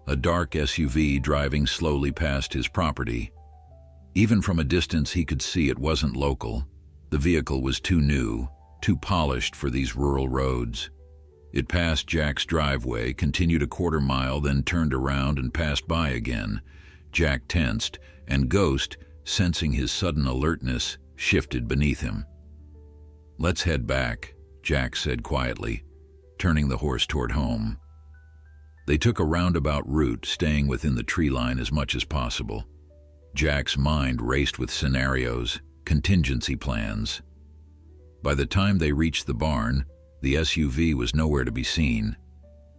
a dark SUV driving slowly past his property. Even from a distance he could see it wasn't local. The vehicle was too new, too polished for these rural roads. It passed Jack's driveway, continued a quarter mile, then turned around and passed by again. Jack tensed, and Ghost, sensing his sudden alertness, shifted beneath him. Let's head back, Jack said quietly, turning the horse toward home. They took a roundabout route, staying within the tree line as much as possible. Jack's mind raced with scenarios, contingency plans. By the time they reached the barn, the SUV was nowhere to be seen,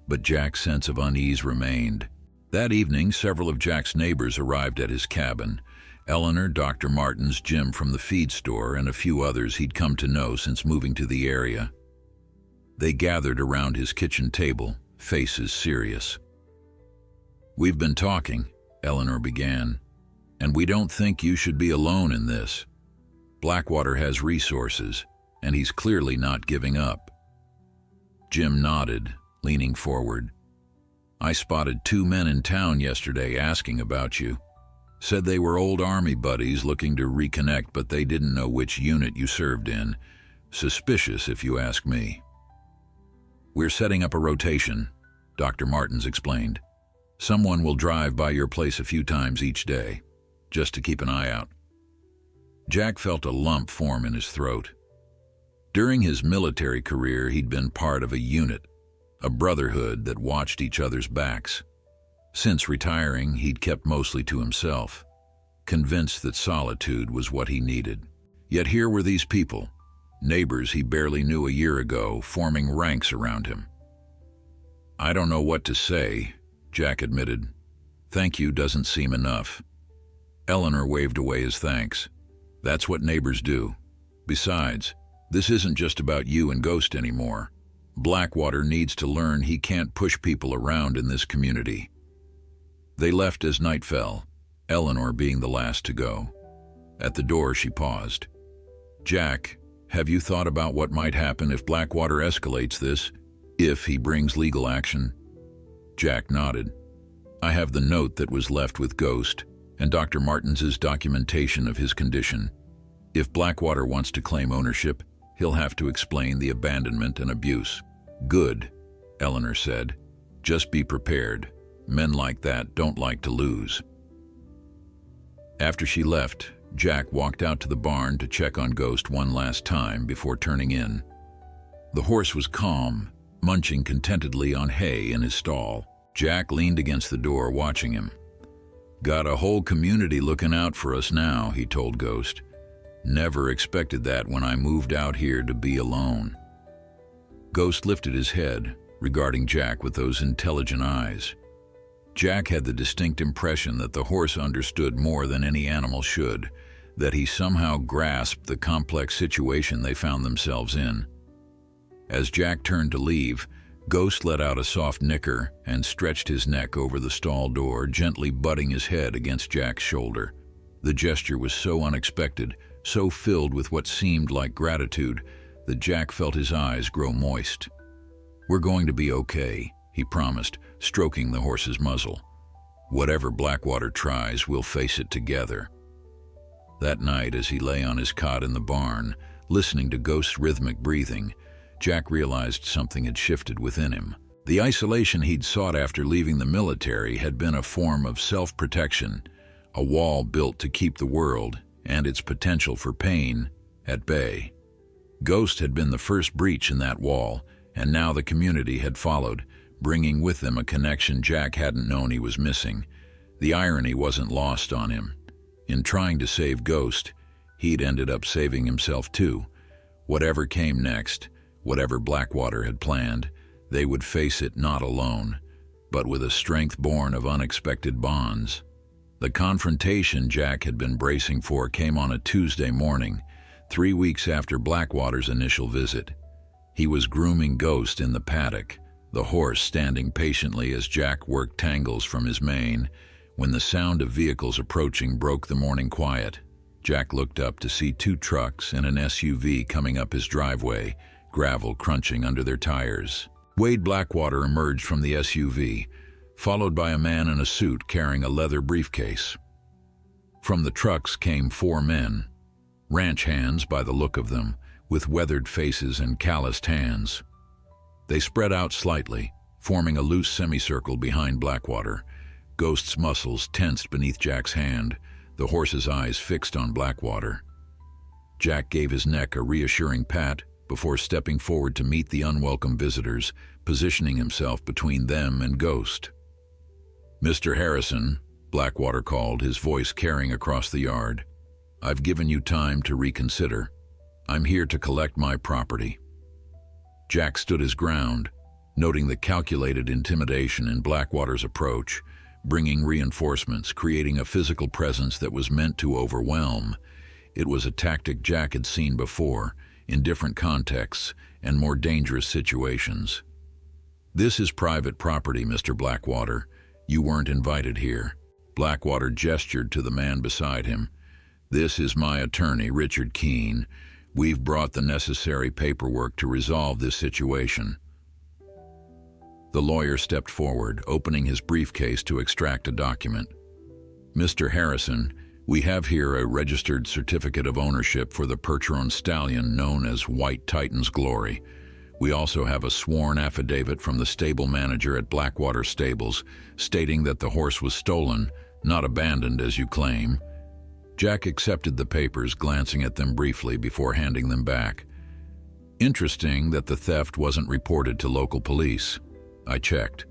but Jack's sense of unease remained. That evening, several of Jack's neighbors arrived at his cabin. Eleanor, Dr. Martin's, Jim from the feed store, and a few others he'd come to know since moving to the area. They gathered around his kitchen table, faces serious. "We've been talking," Eleanor began, "and we don't think you should be alone in this. Blackwater has resources, and he's clearly not giving up." Jim nodded, leaning forward. "I spotted 2 men in town yesterday asking about you. Said they were old Army buddies looking to reconnect, but they didn't know which unit you served in. Suspicious, if you ask me." "We're setting up a rotation," Dr. Martins explained. "Someone will drive by your place a few times each day, just to keep an eye out." Jack felt a lump form in his throat. During his military career, he'd been part of a unit, a brotherhood that watched each other's backs. Since retiring, he'd kept mostly to himself, convinced that solitude was what he needed. Yet here were these people, neighbors he barely knew a year ago, forming ranks around him. "I don't know what to say," Jack admitted. "Thank you doesn't seem enough." Eleanor waved away his thanks. "That's what neighbors do. Besides, this isn't just about you and Ghost anymore. Blackwater needs to learn he can't push people around in this community." They left as night fell, Eleanor being the last to go. At the door, she paused. "Jack, have you thought about what might happen if Blackwater escalates this, if he brings legal action?" Jack nodded. "I have the note that was left with Ghost and Dr. Martins's documentation of his condition. If Blackwater wants to claim ownership, he'll have to explain the abandonment and abuse." "Good," Eleanor said. "Just be prepared. Men like that don't like to lose." After she left, Jack walked out to the barn to check on Ghost one last time before turning in. The horse was calm, munching contentedly on hay in his stall. Jack leaned against the door, watching him. "Got a whole community looking out for us now," he told Ghost. "Never expected that when I moved out here to be alone." Ghost lifted his head, regarding Jack with those intelligent eyes. Jack had the distinct impression that the horse understood more than any animal should, that he somehow grasped the complex situation they found themselves in. As Jack turned to leave, Ghost let out a soft nicker and stretched his neck over the stall door, gently butting his head against Jack's shoulder. The gesture was so unexpected, so filled with what seemed like gratitude, that Jack felt his eyes grow moist. "We're going to be okay," he promised, stroking the horse's muzzle. "Whatever Blackwater tries, we'll face it together." That night, as he lay on his cot in the barn, listening to Ghost's rhythmic breathing, Jack realized something had shifted within him. The isolation he'd sought after leaving the military had been a form of self-protection, a wall built to keep the world, and its potential for pain, at bay. Ghost had been the first breach in that wall, and now the community had followed, bringing with them a connection Jack hadn't known he was missing. The irony wasn't lost on him. In trying to save Ghost, he'd ended up saving himself too. Whatever came next, whatever Blackwater had planned, they would face it not alone, but with a strength born of unexpected bonds. The confrontation Jack had been bracing for came on a Tuesday morning, 3 weeks after Blackwater's initial visit. He was grooming Ghost in the paddock, the horse standing patiently as Jack worked tangles from his mane, when the sound of vehicles approaching broke the morning quiet. Jack looked up to see 2 trucks and an SUV coming up his driveway, gravel crunching under their tires. Wade Blackwater emerged from the SUV, followed by a man in a suit carrying a leather briefcase. From the trucks came 4 men, ranch hands by the look of them, with weathered faces and calloused hands. They spread out slightly, forming a loose semicircle behind Blackwater. Ghost's muscles tensed beneath Jack's hand, the horse's eyes fixed on Blackwater. Jack gave his neck a reassuring pat before stepping forward to meet the unwelcome visitors, positioning himself between them and Ghost. "Mr. Harrison," Blackwater called, his voice carrying across the yard. "I've given you time to reconsider. I'm here to collect my property." Jack stood his ground, noting the calculated intimidation in Blackwater's approach, bringing reinforcements, creating a physical presence that was meant to overwhelm. It was a tactic Jack had seen before, in different contexts and more dangerous situations. "This is private property, Mr. Blackwater. You weren't invited here." Blackwater gestured to the man beside him. "This is my attorney, Richard Keene. We've brought the necessary paperwork to resolve this situation." The lawyer stepped forward, opening his briefcase to extract a document. "Mr. Harrison, we have here a registered certificate of ownership for the Percheron stallion known as White Titan's Glory. We also have a sworn affidavit from the stable manager at Blackwater Stables stating that the horse was stolen, not abandoned as you claim." Jack accepted the papers, glancing at them briefly before handing them back. Interesting that the theft wasn't reported to local police. I checked.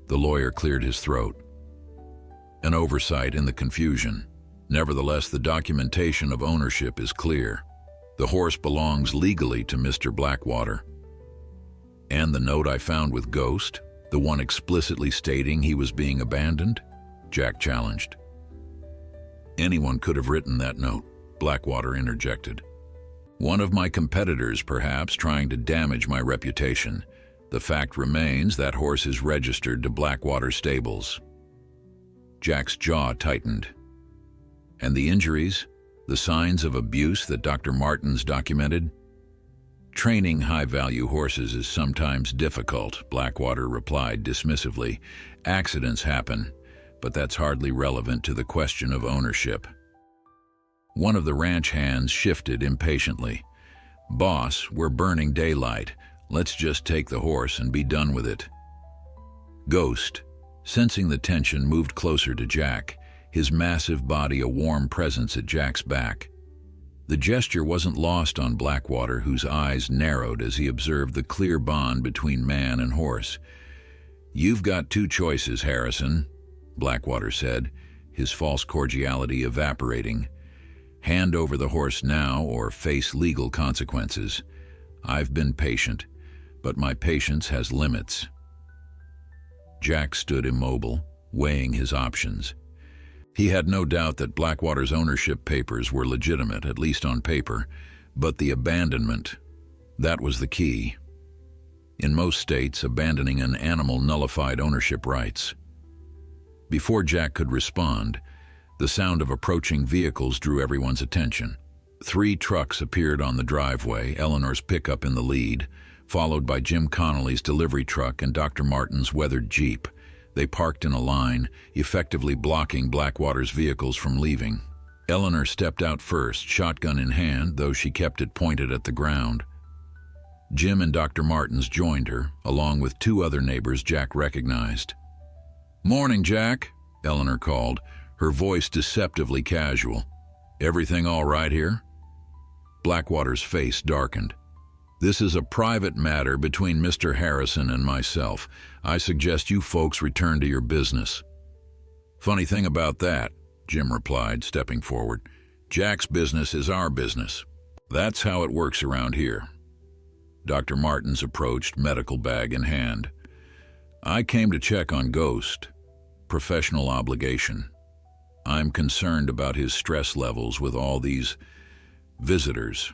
The lawyer cleared his throat. An oversight in the confusion. Nevertheless, the documentation of ownership is clear. The horse belongs legally to Mr. Blackwater. And the note I found with Ghost, the one explicitly stating he was being abandoned? Jack challenged. Anyone could have written that note, Blackwater interjected. One of my competitors, perhaps, trying to damage my reputation. The fact remains that horse is registered to Blackwater Stables. Jack's jaw tightened. And the injuries? The signs of abuse that Dr. Martins documented? Training high-value horses is sometimes difficult, Blackwater replied dismissively. Accidents happen, but that's hardly relevant to the question of ownership. One of the ranch hands shifted impatiently. Boss, we're burning daylight. Let's just take the horse and be done with it. Ghost, sensing the tension, moved closer to Jack, his massive body a warm presence at Jack's back. The gesture wasn't lost on Blackwater, whose eyes narrowed as he observed the clear bond between man and horse. You've got two choices, Harrison, Blackwater said, his false cordiality evaporating. Hand over the horse now or face legal consequences. I've been patient, but my patience has limits. Jack stood immobile, weighing his options. He had no doubt that Blackwater's ownership papers were legitimate, at least on paper, but the abandonment, that was the key. In most states, abandoning an animal nullified ownership rights. Before Jack could respond, the sound of approaching vehicles drew everyone's attention. 3 trucks appeared on the driveway, Eleanor's pickup in the lead, followed by Jim Connolly's delivery truck and Dr. Martin's weathered Jeep. They parked in a line, effectively blocking Blackwater's vehicles from leaving. Eleanor stepped out first, shotgun in hand, though she kept it pointed at the ground. Jim and Dr. Martins joined her, along with 2 other neighbors Jack recognized. "Morning, Jack," Eleanor called, her voice deceptively casual. "Everything all right here?" Blackwater's face darkened. "This is a private matter between Mr. Harrison and myself. I suggest you folks return to your business." "Funny thing about that," Jim replied, stepping forward. "Jack's business is our business. That's how it works around here." Dr. Martins approached, medical bag in hand. "I came to check on Ghost. Professional obligation. I'm concerned about his stress levels with all these visitors."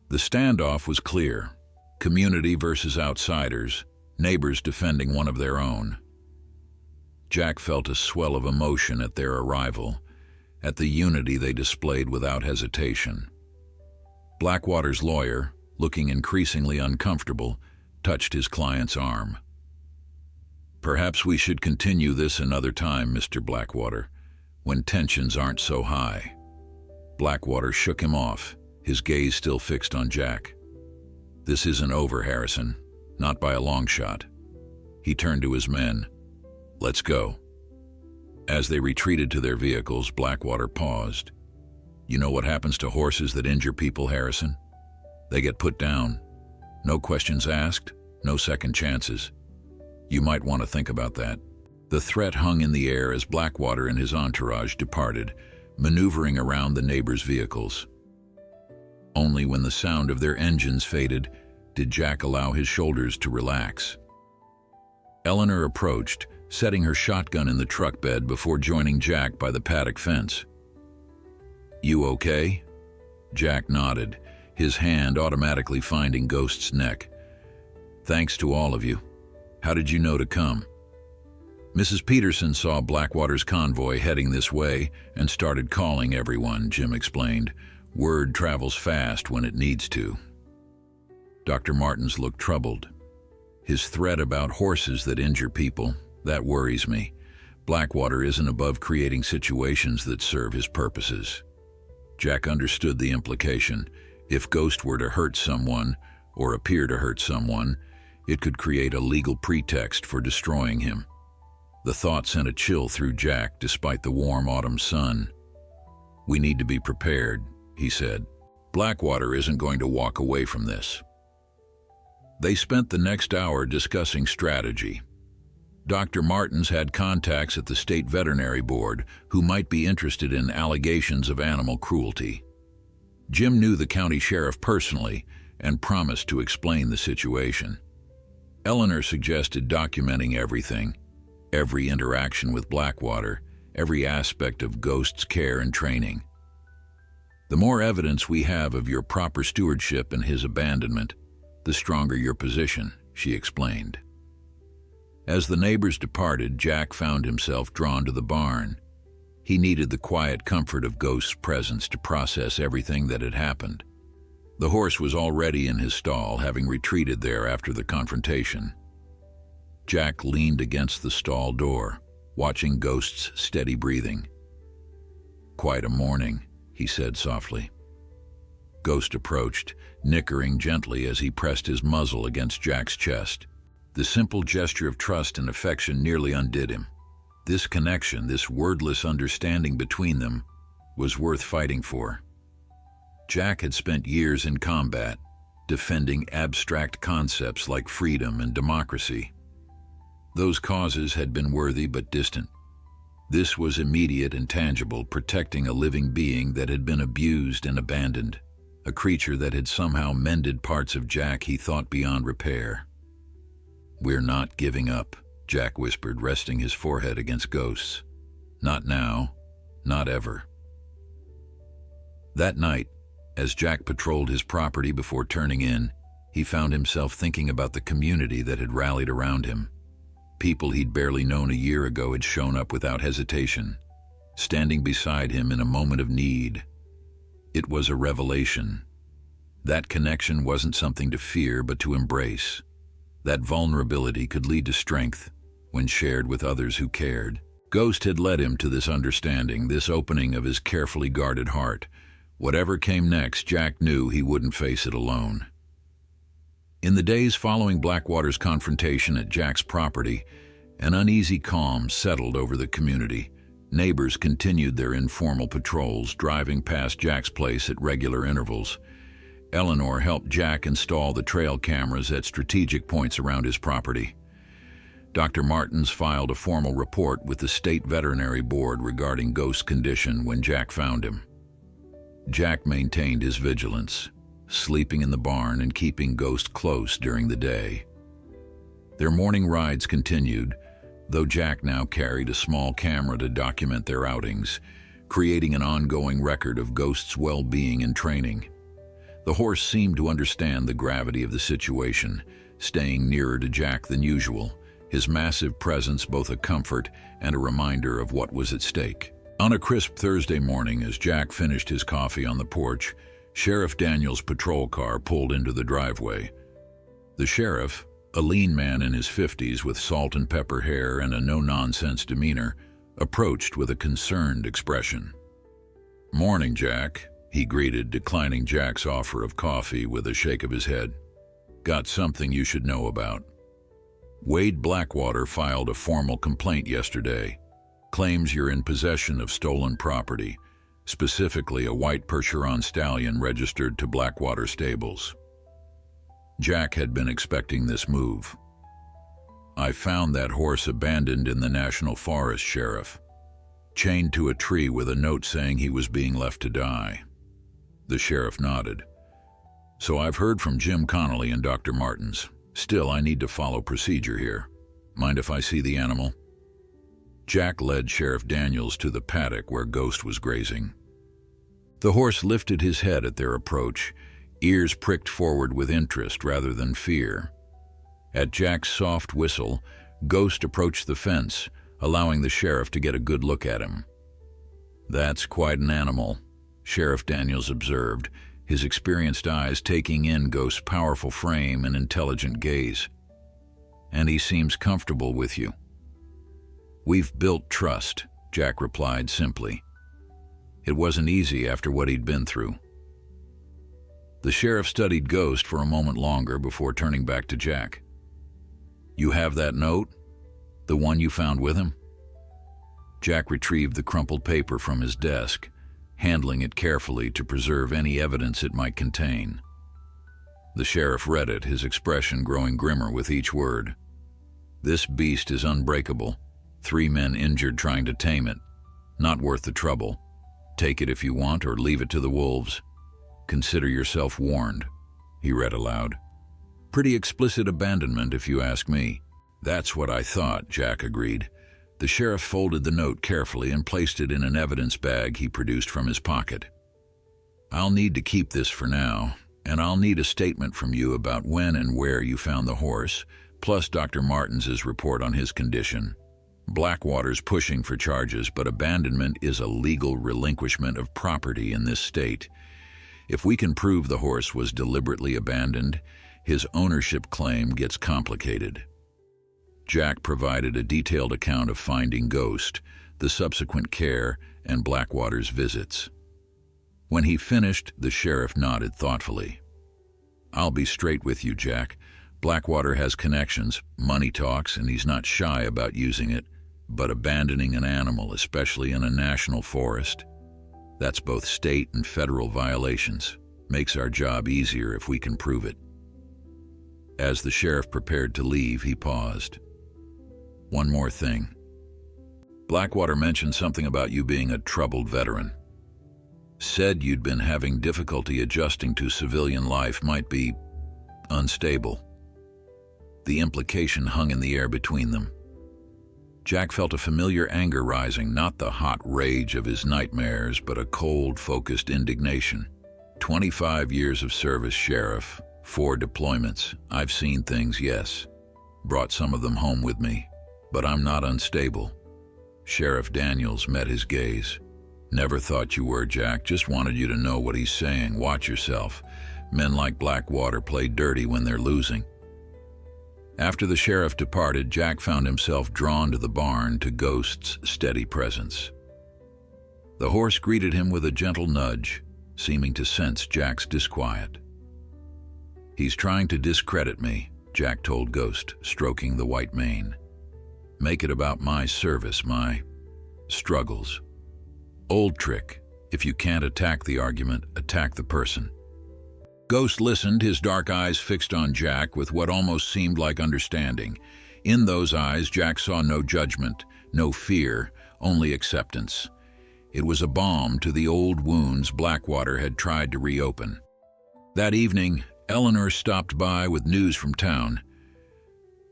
The standoff was clear. Community versus outsiders, neighbors defending one of their own. Jack felt a swell of emotion at their arrival, at the unity they displayed without hesitation. Blackwater's lawyer, looking increasingly uncomfortable, touched his client's arm. "Perhaps we should continue this another time, Mr. Blackwater, when tensions aren't so high." Blackwater shook him off, his gaze still fixed on Jack. "This isn't over, Harrison. Not by a long shot." He turned to his men. "Let's go." As they retreated to their vehicles, Blackwater paused. "You know what happens to horses that injure people, Harrison? They get put down. No questions asked, no second chances. You might want to think about that." The threat hung in the air as Blackwater and his entourage departed, maneuvering around the neighbors' vehicles. Only when the sound of their engines faded did Jack allow his shoulders to relax. Eleanor approached, setting her shotgun in the truck bed before joining Jack by the paddock fence. "You okay?" Jack nodded, his hand automatically finding Ghost's neck. "Thanks to all of you. How did you know to come?" "Mrs. Peterson saw Blackwater's convoy heading this way and started calling everyone," Jim explained. "Word travels fast when it needs to." Dr. Martins looked troubled. "His threat about horses that injure people, that worries me. Blackwater isn't above creating situations that serve his purposes." Jack understood the implication. If Ghost were to hurt someone, or appear to hurt someone, it could create a legal pretext for destroying him. The thought sent a chill through Jack despite the warm autumn sun. "We need to be prepared," he said. "Blackwater isn't going to walk away from this." They spent the next hour discussing strategy. Dr. Martins had contacts at the State Veterinary Board who might be interested in allegations of animal cruelty. Jim knew the county sheriff personally and promised to explain the situation. Eleanor suggested documenting everything, every interaction with Blackwater, every aspect of Ghost's care and training. The more evidence we have of your proper stewardship and his abandonment, the stronger your position, she explained. As the neighbors departed, Jack found himself drawn to the barn. He needed the quiet comfort of Ghost's presence to process everything that had happened. The horse was already in his stall, having retreated there after the confrontation. Jack leaned against the stall door, watching Ghost's steady breathing. "Quite a morning," he said softly. Ghost approached, nickering gently as he pressed his muzzle against Jack's chest. The simple gesture of trust and affection nearly undid him. This connection, this wordless understanding between them, was worth fighting for. Jack had spent years in combat, defending abstract concepts like freedom and democracy. Those causes had been worthy but distant. This was immediate and tangible, protecting a living being that had been abused and abandoned, a creature that had somehow mended parts of Jack he thought beyond repair. "We're not giving up," Jack whispered, resting his forehead against Ghost's. "Not now, not ever." That night, as Jack patrolled his property before turning in, he found himself thinking about the community that had rallied around him. People he'd barely known a year ago had shown up without hesitation, standing beside him in a moment of need. It was a revelation. That connection wasn't something to fear, but to embrace. That vulnerability could lead to strength when shared with others who cared. Ghost had led him to this understanding, this opening of his carefully guarded heart. Whatever came next, Jack knew he wouldn't face it alone. In the days following Blackwater's confrontation at Jack's property, an uneasy calm settled over the community. Neighbors continued their informal patrols, driving past Jack's place at regular intervals. Eleanor helped Jack install the trail cameras at strategic points around his property. Dr. Martins filed a formal report with the State Veterinary Board regarding Ghost's condition when Jack found him. Jack maintained his vigilance, sleeping in the barn and keeping Ghost close during the day. Their morning rides continued, though Jack now carried a small camera to document their outings, creating an ongoing record of Ghost's well-being and training. The horse seemed to understand the gravity of the situation, staying nearer to Jack than usual, his massive presence both a comfort and a reminder of what was at stake. On a crisp Thursday morning, as Jack finished his coffee on the porch, Sheriff Daniels' patrol car pulled into the driveway. The sheriff, a lean man in his 50s with salt and pepper hair and a no-nonsense demeanor, approached with a concerned expression. "Morning, Jack," he greeted, declining Jack's offer of coffee with a shake of his head. "Got something you should know about. Wade Blackwater filed a formal complaint yesterday. Claims you're in possession of stolen property, specifically a white Percheron stallion registered to Blackwater stables." Jack had been expecting this move. "I found that horse abandoned in the National Forest, Sheriff, chained to a tree with a note saying he was being left to die." The sheriff nodded. "So I've heard from Jim Connolly and Dr. Martins. Still, I need to follow procedure here. Mind if I see the animal?" Jack led Sheriff Daniels to the paddock where Ghost was grazing. The horse lifted his head at their approach, ears pricked forward with interest rather than fear. At Jack's soft whistle, Ghost approached the fence, allowing the sheriff to get a good look at him. "That's quite an animal," Sheriff Daniels observed, his experienced eyes taking in Ghost's powerful frame and intelligent gaze. "And he seems comfortable with you." "We've built trust," Jack replied simply. It wasn't easy after what he'd been through. The sheriff studied Ghost for a moment longer before turning back to Jack. "You have that note? The one you found with him?" Jack retrieved the crumpled paper from his desk, handling it carefully to preserve any evidence it might contain. The sheriff read it, his expression growing grimmer with each word. This beast is unbreakable. 3 men injured trying to tame it. Not worth the trouble. Take it if you want or leave it to the wolves. Consider yourself warned, he read aloud. Pretty explicit abandonment if you ask me. That's what I thought, Jack agreed. The sheriff folded the note carefully and placed it in an evidence bag he produced from his pocket. I'll need to keep this for now, and I'll need a statement from you about when and where you found the horse, plus Dr. Martins's report on his condition. Blackwater's pushing for charges, but abandonment is a legal relinquishment of property in this state. If we can prove the horse was deliberately abandoned, his ownership claim gets complicated. Jack provided a detailed account of finding Ghost, the subsequent care, and Blackwater's visits. When he finished, the sheriff nodded thoughtfully. I'll be straight with you, Jack. Blackwater has connections, money talks, and he's not shy about using it. But abandoning an animal, especially in a national forest, that's both state and federal violations. Makes our job easier if we can prove it. As the sheriff prepared to leave, he paused. One more thing. Blackwater mentioned something about you being a troubled veteran. Said you'd been having difficulty adjusting to civilian life, might be unstable. The implication hung in the air between them. Jack felt a familiar anger rising, not the hot rage of his nightmares, but a cold, focused indignation. 25 years of service, Sheriff. 4 deployments. I've seen things, yes. Brought some of them home with me. But I'm not unstable. Sheriff Daniels met his gaze. Never thought you were, Jack. Just wanted you to know what he's saying. Watch yourself. Men like Blackwater play dirty when they're losing. After the sheriff departed, Jack found himself drawn to the barn, to Ghost's steady presence. The horse greeted him with a gentle nudge, seeming to sense Jack's disquiet. He's trying to discredit me, Jack told Ghost, stroking the white mane. Make it about my service, my struggles. Old trick. If you can't attack the argument, attack the person. Ghost listened, his dark eyes fixed on Jack with what almost seemed like understanding. In those eyes, Jack saw no judgment, no fear, only acceptance. It was a balm to the old wounds Blackwater had tried to reopen. That evening, Eleanor stopped by with news from town.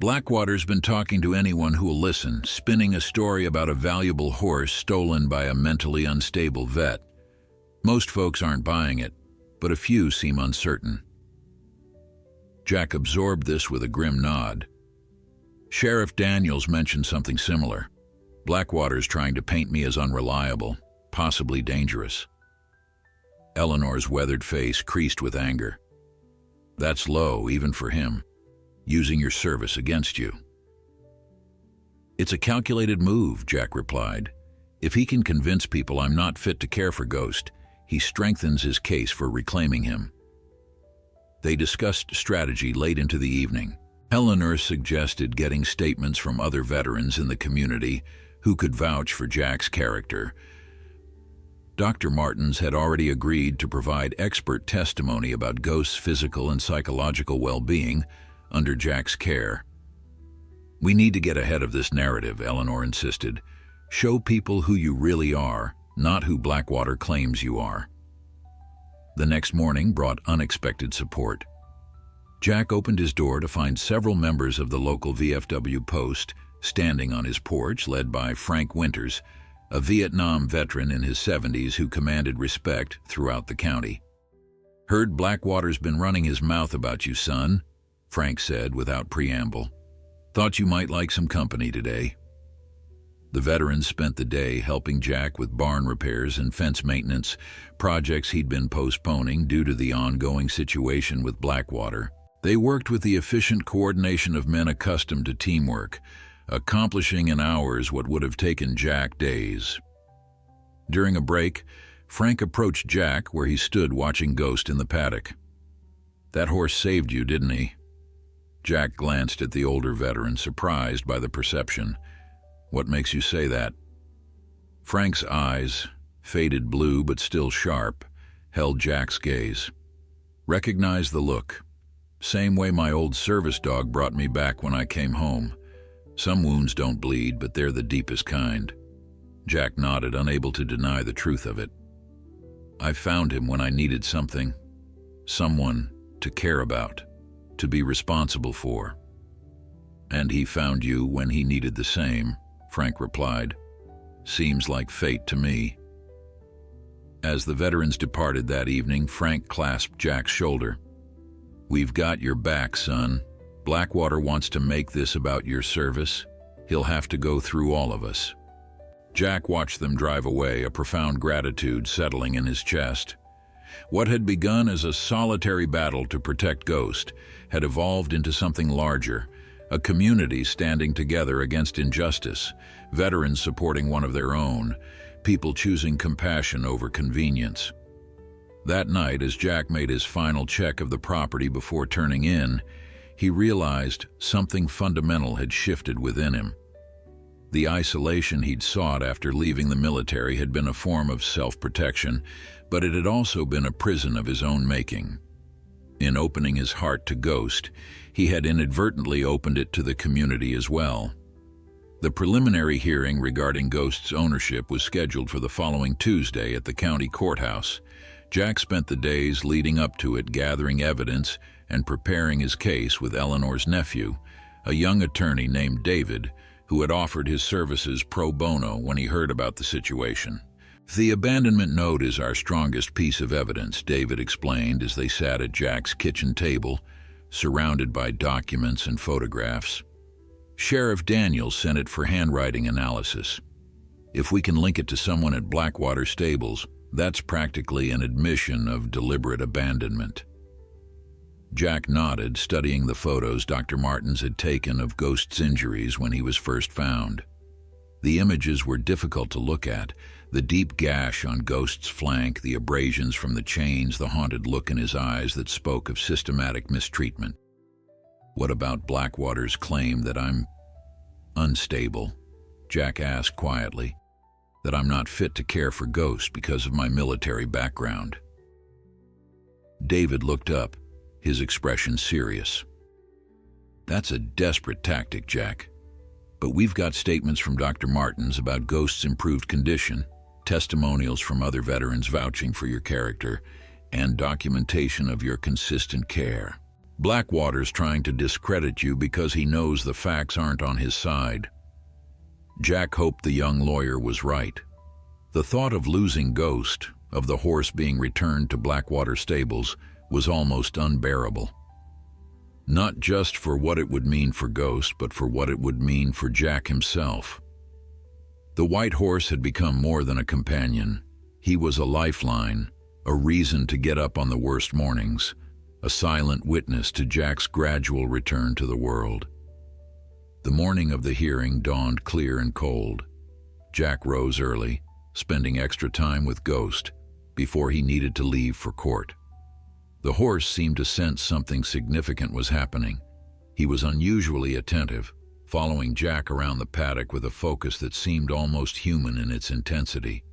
Blackwater's been talking to anyone who will listen, spinning a story about a valuable horse stolen by a mentally unstable vet. Most folks aren't buying it, but a few seem uncertain. Jack absorbed this with a grim nod. Sheriff Daniels mentioned something similar. Blackwater's trying to paint me as unreliable, possibly dangerous. Eleanor's weathered face creased with anger. That's low, even for him. Using your service against you. It's a calculated move, Jack replied. If he can convince people I'm not fit to care for Ghost, he strengthens his case for reclaiming him. They discussed strategy late into the evening. Eleanor suggested getting statements from other veterans in the community who could vouch for Jack's character. Dr. Martins had already agreed to provide expert testimony about Ghost's physical and psychological well-being under Jack's care. We need to get ahead of this narrative, Eleanor insisted. Show people who you really are, not who Blackwater claims you are. The next morning brought unexpected support. Jack opened his door to find several members of the local VFW post standing on his porch, led by Frank Winters, a Vietnam veteran in his 70s who commanded respect throughout the county. Heard Blackwater's been running his mouth about you, son, Frank said without preamble. Thought you might like some company today. The veterans spent the day helping Jack with barn repairs and fence maintenance, projects he'd been postponing due to the ongoing situation with Blackwater. They worked with the efficient coordination of men accustomed to teamwork, accomplishing in hours what would have taken Jack days. During a break, Frank approached Jack where he stood watching Ghost in the paddock. That horse saved you, didn't he? Jack glanced at the older veteran, surprised by the perception. What makes you say that? Frank's eyes, faded blue but still sharp, held Jack's gaze. Recognize the look. Same way my old service dog brought me back when I came home. Some wounds don't bleed, but they're the deepest kind. Jack nodded, unable to deny the truth of it. I found him when I needed something. Someone to care about, to be responsible for. And he found you when he needed the same, Frank replied. Seems like fate to me. As the veterans departed that evening, Frank clasped Jack's shoulder. We've got your back, son. Blackwater wants to make this about your service. He'll have to go through all of us. Jack watched them drive away, a profound gratitude settling in his chest. What had begun as a solitary battle to protect Ghost had evolved into something larger, a community standing together against injustice, veterans supporting one of their own, people choosing compassion over convenience. That night, as Jack made his final check of the property before turning in, he realized something fundamental had shifted within him. The isolation he'd sought after leaving the military had been a form of self-protection, but it had also been a prison of his own making. In opening his heart to Ghost, he had inadvertently opened it to the community as well. The preliminary hearing regarding Ghost's ownership was scheduled for the following Tuesday at the county courthouse. Jack spent the days leading up to it gathering evidence and preparing his case with Eleanor's nephew, a young attorney named David, who had offered his services pro bono when he heard about the situation. The abandonment note is our strongest piece of evidence, David explained as they sat at Jack's kitchen table, surrounded by documents and photographs. Sheriff Daniels sent it for handwriting analysis. If we can link it to someone at Blackwater Stables, that's practically an admission of deliberate abandonment. Jack nodded, studying the photos Dr. Martins had taken of Ghost's injuries when he was first found. The images were difficult to look at, the deep gash on Ghost's flank, the abrasions from the chains, the haunted look in his eyes that spoke of systematic mistreatment. What about Blackwater's claim that I'm unstable? Jack asked quietly. That I'm not fit to care for Ghost because of my military background. David looked up, his expression serious. That's a desperate tactic, Jack. But we've got statements from Dr. Martins about Ghost's improved condition, testimonials from other veterans vouching for your character, and documentation of your consistent care. Blackwater's trying to discredit you because he knows the facts aren't on his side. Jack hoped the young lawyer was right. The thought of losing Ghost, of the horse being returned to Blackwater Stables, was almost unbearable. Not just for what it would mean for Ghost, but for what it would mean for Jack himself. The white horse had become more than a companion. He was a lifeline, a reason to get up on the worst mornings, a silent witness to Jack's gradual return to the world. The morning of the hearing dawned clear and cold. Jack rose early, spending extra time with Ghost, before he needed to leave for court. The horse seemed to sense something significant was happening. He was unusually attentive, following Jack around the paddock with a focus that seemed almost human in its intensity.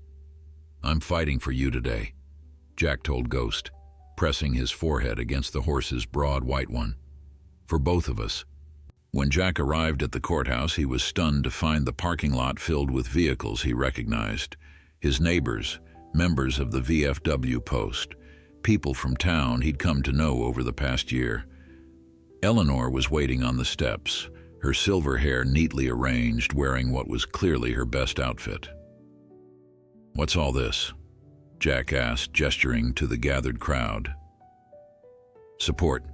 I'm fighting for you today, Jack told Ghost, pressing his forehead against the horse's broad white one. For both of us. When Jack arrived at the courthouse, he was stunned to find the parking lot filled with vehicles he recognized. His neighbors, members of the VFW post, people from town he'd come to know over the past year. Eleanor was waiting on the steps, her silver hair neatly arranged, wearing what was clearly her best outfit. What's all this? Jack asked, gesturing to the gathered crowd. Support,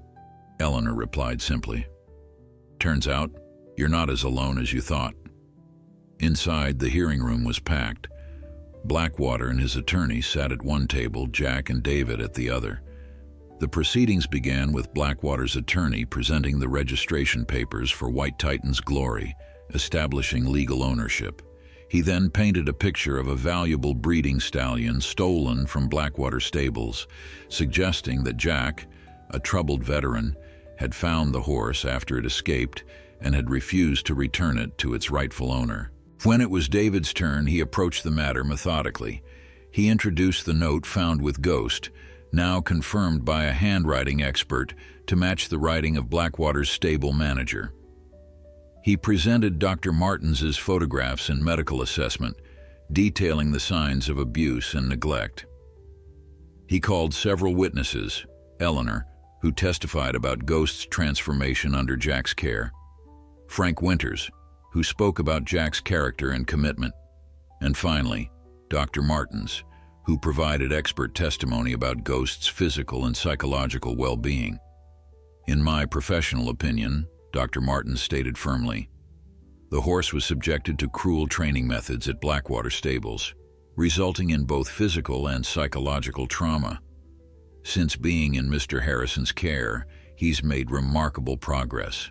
Eleanor replied simply. Turns out, you're not as alone as you thought. Inside, the hearing room was packed. Blackwater and his attorney sat at one table, Jack and David at the other. The proceedings began with Blackwater's attorney presenting the registration papers for White Titan's Glory, establishing legal ownership. He then painted a picture of a valuable breeding stallion stolen from Blackwater Stables, suggesting that Jack, a troubled veteran, had found the horse after it escaped and had refused to return it to its rightful owner. When it was David's turn, he approached the matter methodically. He introduced the note found with Ghost, now confirmed by a handwriting expert to match the writing of Blackwater's stable manager. He presented Dr. Martins's photographs and medical assessment, detailing the signs of abuse and neglect. He called several witnesses, Eleanor, who testified about Ghost's transformation under Jack's care, Frank Winters, who spoke about Jack's character and commitment, and finally, Dr. Martins, who provided expert testimony about Ghost's physical and psychological well-being. In my professional opinion, Dr. Martins stated firmly, the horse was subjected to cruel training methods at Blackwater stables, resulting in both physical and psychological trauma. Since being in Mr. Harrison's care, he's made remarkable progress.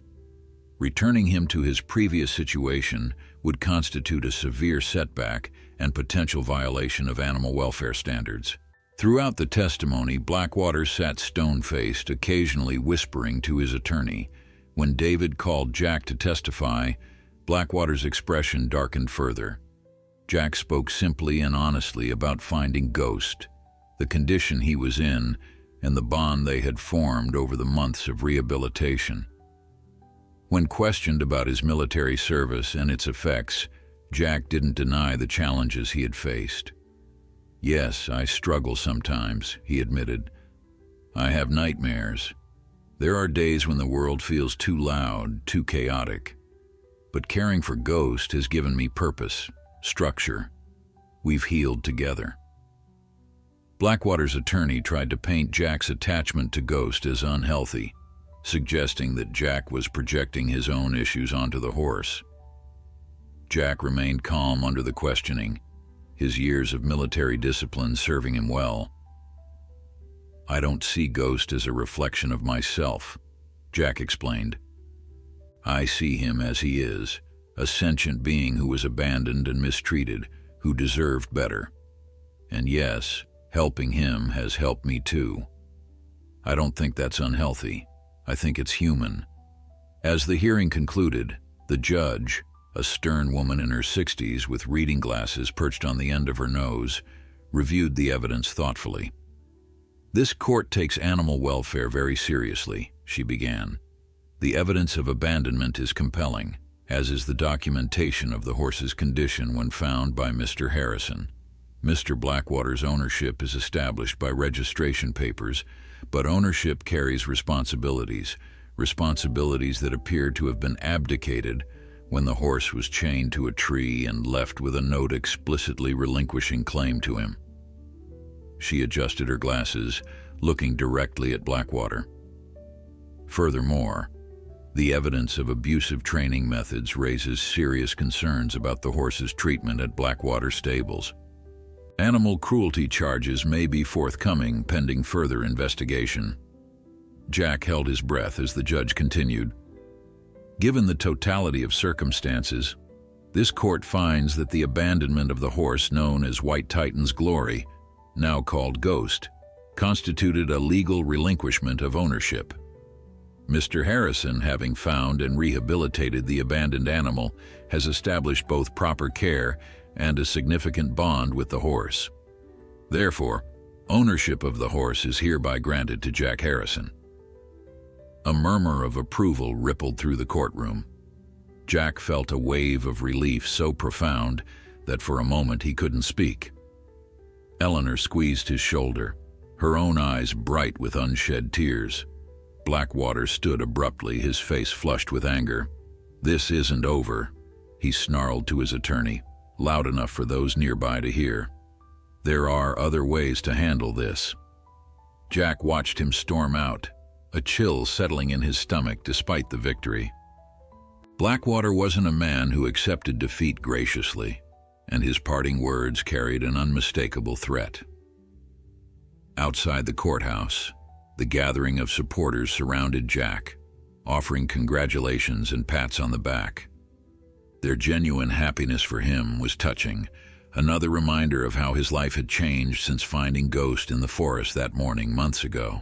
Returning him to his previous situation would constitute a severe setback and potential violation of animal welfare standards. Throughout the testimony, Blackwater sat stone-faced, occasionally whispering to his attorney. When David called Jack to testify, Blackwater's expression darkened further. Jack spoke simply and honestly about finding Ghost, the condition he was in, and the bond they had formed over the months of rehabilitation. When questioned about his military service and its effects, Jack didn't deny the challenges he had faced. Yes, I struggle sometimes, he admitted. I have nightmares. There are days when the world feels too loud, too chaotic. But caring for Ghost has given me purpose, structure. We've healed together. Blackwater's attorney tried to paint Jack's attachment to Ghost as unhealthy, suggesting that Jack was projecting his own issues onto the horse. Jack remained calm under the questioning, his years of military discipline serving him well. I don't see Ghost as a reflection of myself, Jack explained. I see him as he is, a sentient being who was abandoned and mistreated, who deserved better. And yes, helping him has helped me too. I don't think that's unhealthy. I think it's human. As the hearing concluded, the judge, a stern woman in her 60s with reading glasses perched on the end of her nose, reviewed the evidence thoughtfully. This court takes animal welfare very seriously, she began. The evidence of abandonment is compelling, as is the documentation of the horse's condition when found by Mr. Harrison. Mr. Blackwater's ownership is established by registration papers, but ownership carries responsibilities that appear to have been abdicated when the horse was chained to a tree and left with a note explicitly relinquishing claim to him. She adjusted her glasses, looking directly at Blackwater. Furthermore, the evidence of abusive training methods raises serious concerns about the horse's treatment at Blackwater stables. Animal cruelty charges may be forthcoming pending further investigation. Jack held his breath as the judge continued. Given the totality of circumstances, this court finds that the abandonment of the horse known as White Titan's Glory, now called Ghost, constituted a legal relinquishment of ownership. Mr. Harrison, having found and rehabilitated the abandoned animal, has established both proper care and a significant bond with the horse. Therefore, ownership of the horse is hereby granted to Jack Harrison. A murmur of approval rippled through the courtroom. Jack felt a wave of relief so profound that for a moment he couldn't speak. Eleanor squeezed his shoulder, her own eyes bright with unshed tears. Blackwater stood abruptly, his face flushed with anger. "This isn't over," he snarled to his attorney, loud enough for those nearby to hear. "There are other ways to handle this." Jack watched him storm out, a chill settling in his stomach despite the victory. Blackwater wasn't a man who accepted defeat graciously, and his parting words carried an unmistakable threat. Outside the courthouse, the gathering of supporters surrounded Jack, offering congratulations and pats on the back. Their genuine happiness for him was touching, another reminder of how his life had changed since finding Ghost in the forest that morning months ago.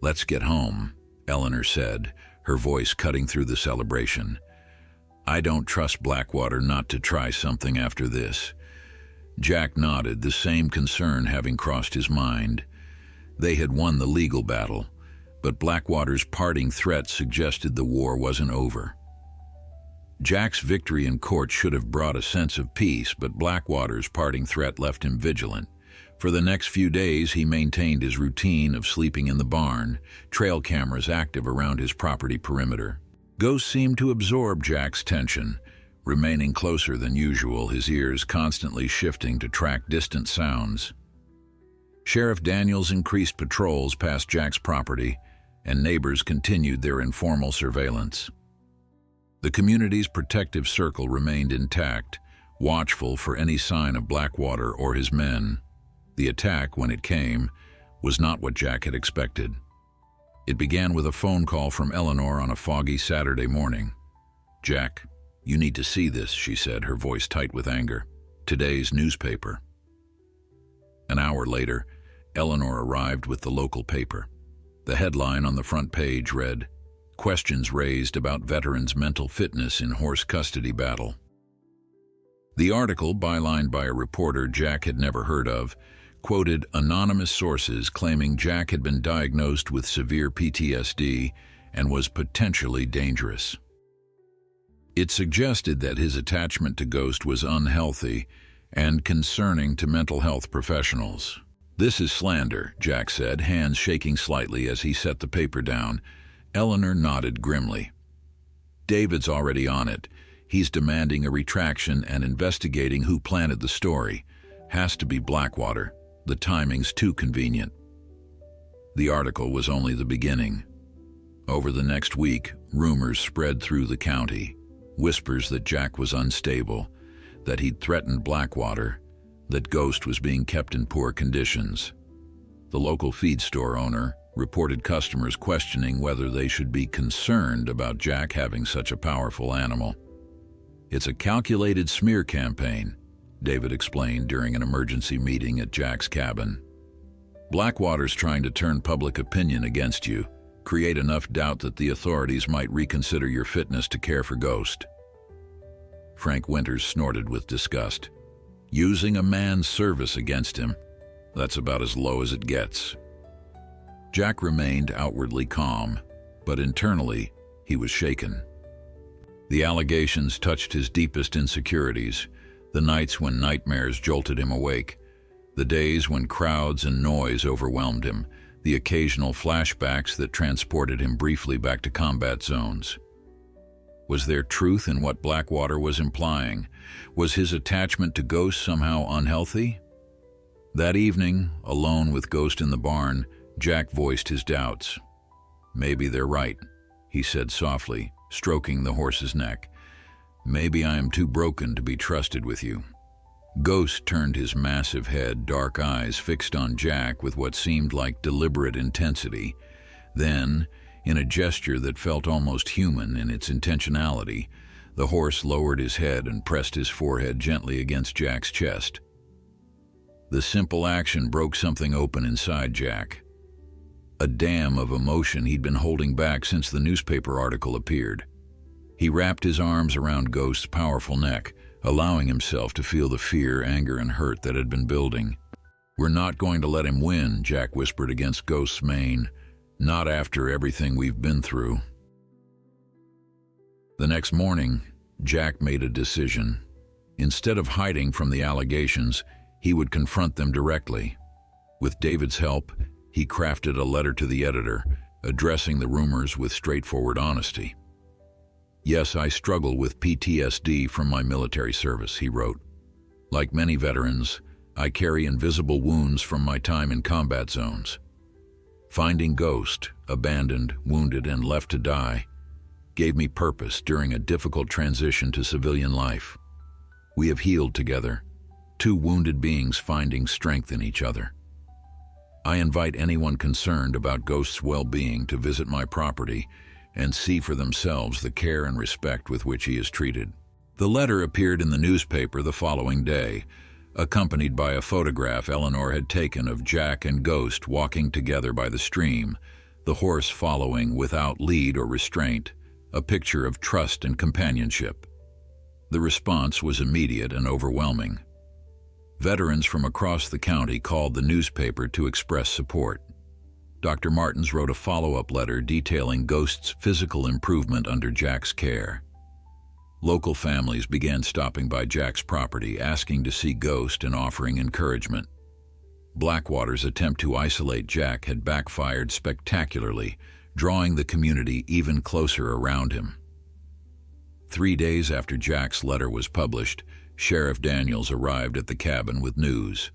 "Let's get home," Eleanor said, her voice cutting through the celebration. "I don't trust Blackwater not to try something after this." Jack nodded, the same concern having crossed his mind. They had won the legal battle, but Blackwater's parting threat suggested the war wasn't over. Jack's victory in court should have brought a sense of peace, but Blackwater's parting threat left him vigilant. For the next few days, he maintained his routine of sleeping in the barn, trail cameras active around his property perimeter. Ghosts seemed to absorb Jack's tension, remaining closer than usual, his ears constantly shifting to track distant sounds. Sheriff Daniels increased patrols past Jack's property, and neighbors continued their informal surveillance. The community's protective circle remained intact, watchful for any sign of Blackwater or his men. The attack, when it came, was not what Jack had expected. It began with a phone call from Eleanor on a foggy Saturday morning. "Jack, you need to see this," she said, her voice tight with anger. "Today's newspaper." An hour later, Eleanor arrived with the local paper. The headline on the front page read, "Questions raised about veterans' mental fitness in horse custody battle." The article, bylined by a reporter Jack had never heard of, quoted anonymous sources claiming Jack had been diagnosed with severe PTSD and was potentially dangerous. It suggested that his attachment to Ghost was unhealthy and concerning to mental health professionals. "This is slander," Jack said, hands shaking slightly as he set the paper down. Eleanor nodded grimly. "David's already on it. He's demanding a retraction and investigating who planted the story. Has to be Blackwater. The timing's too convenient." The article was only the beginning. Over the next week, rumors spread through the county. Whispers that Jack was unstable, that he'd threatened Blackwater, that Ghost was being kept in poor conditions. The local feed store owner reported customers questioning whether they should be concerned about Jack having such a powerful animal. "It's a calculated smear campaign," David explained during an emergency meeting at Jack's cabin. "Blackwater's trying to turn public opinion against you, create enough doubt that the authorities might reconsider your fitness to care for Ghost." Frank Winters snorted with disgust. "Using a man's service against him, that's about as low as it gets." Jack remained outwardly calm, but internally he was shaken. The allegations touched his deepest insecurities, the nights when nightmares jolted him awake, the days when crowds and noise overwhelmed him, the occasional flashbacks that transported him briefly back to combat zones. Was there truth in what Blackwater was implying? Was his attachment to Ghost somehow unhealthy? That evening, alone with Ghost in the barn, Jack voiced his doubts. "Maybe they're right," he said softly, stroking the horse's neck. "Maybe I am too broken to be trusted with you." Ghost turned his massive head, dark eyes fixed on Jack with what seemed like deliberate intensity. Then, in a gesture that felt almost human in its intentionality, the horse lowered his head and pressed his forehead gently against Jack's chest. The simple action broke something open inside Jack. A dam of emotion he'd been holding back since the newspaper article appeared. He wrapped his arms around Ghost's powerful neck, allowing himself to feel the fear, anger, and hurt that had been building. "We're not going to let him win," Jack whispered against Ghost's mane. "Not after everything we've been through." The next morning, Jack made a decision. Instead of hiding from the allegations, he would confront them directly. With David's help, he crafted a letter to the editor, addressing the rumors with straightforward honesty. "Yes, I struggle with PTSD from my military service," he wrote. "Like many veterans, I carry invisible wounds from my time in combat zones. Finding Ghost, abandoned, wounded, and left to die, gave me purpose during a difficult transition to civilian life. We have healed together, two wounded beings finding strength in each other. I invite anyone concerned about Ghost's well-being to visit my property and see for themselves the care and respect with which he is treated." The letter appeared in the newspaper the following day, accompanied by a photograph Eleanor had taken of Jack and Ghost walking together by the stream, the horse following without lead or restraint, a picture of trust and companionship. The response was immediate and overwhelming. Veterans from across the county called the newspaper to express support. Dr. Martins wrote a follow-up letter detailing Ghost's physical improvement under Jack's care. Local families began stopping by Jack's property, asking to see Ghost and offering encouragement. Blackwater's attempt to isolate Jack had backfired spectacularly, drawing the community even closer around him. 3 days after Jack's letter was published, Sheriff Daniels arrived at the cabin with news.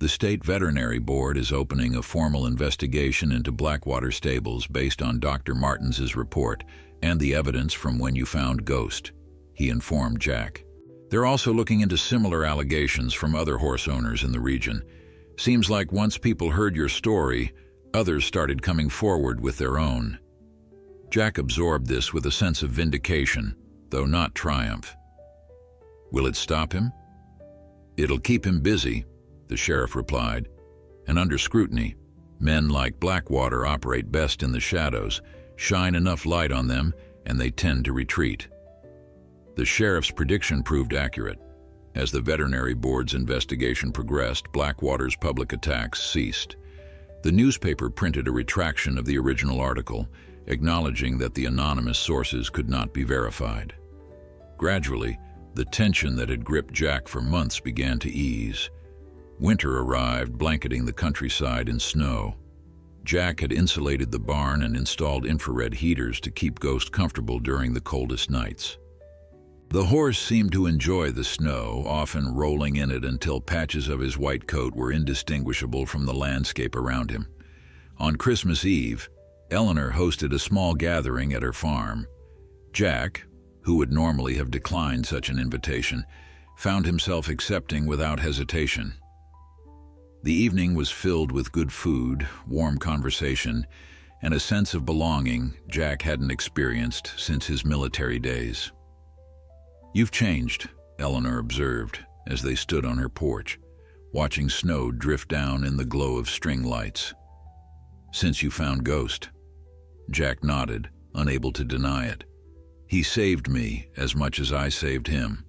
The State Veterinary Board is opening a formal investigation into Blackwater stables based on Dr. Martins's report and the evidence from when you found Ghost, he informed Jack. They're also looking into similar allegations from other horse owners in the region. Seems like once people heard your story, others started coming forward with their own. Jack absorbed this with a sense of vindication, though not triumph. Will it stop him? It'll keep him busy, the sheriff replied. And under scrutiny, men like Blackwater operate best in the shadows, shine enough light on them, and they tend to retreat. The sheriff's prediction proved accurate. As the veterinary board's investigation progressed, Blackwater's public attacks ceased. The newspaper printed a retraction of the original article, acknowledging that the anonymous sources could not be verified. Gradually, the tension that had gripped Jack for months began to ease. Winter arrived, blanketing the countryside in snow. Jack had insulated the barn and installed infrared heaters to keep Ghost comfortable during the coldest nights. The horse seemed to enjoy the snow, often rolling in it until patches of his white coat were indistinguishable from the landscape around him. On Christmas Eve, Eleanor hosted a small gathering at her farm. Jack, who would normally have declined such an invitation, found himself accepting without hesitation. The evening was filled with good food, warm conversation, and a sense of belonging Jack hadn't experienced since his military days. "You've changed," Eleanor observed as they stood on her porch, watching snow drift down in the glow of string lights. "Since you found Ghost." Jack nodded, unable to deny it. "He saved me as much as I saved him."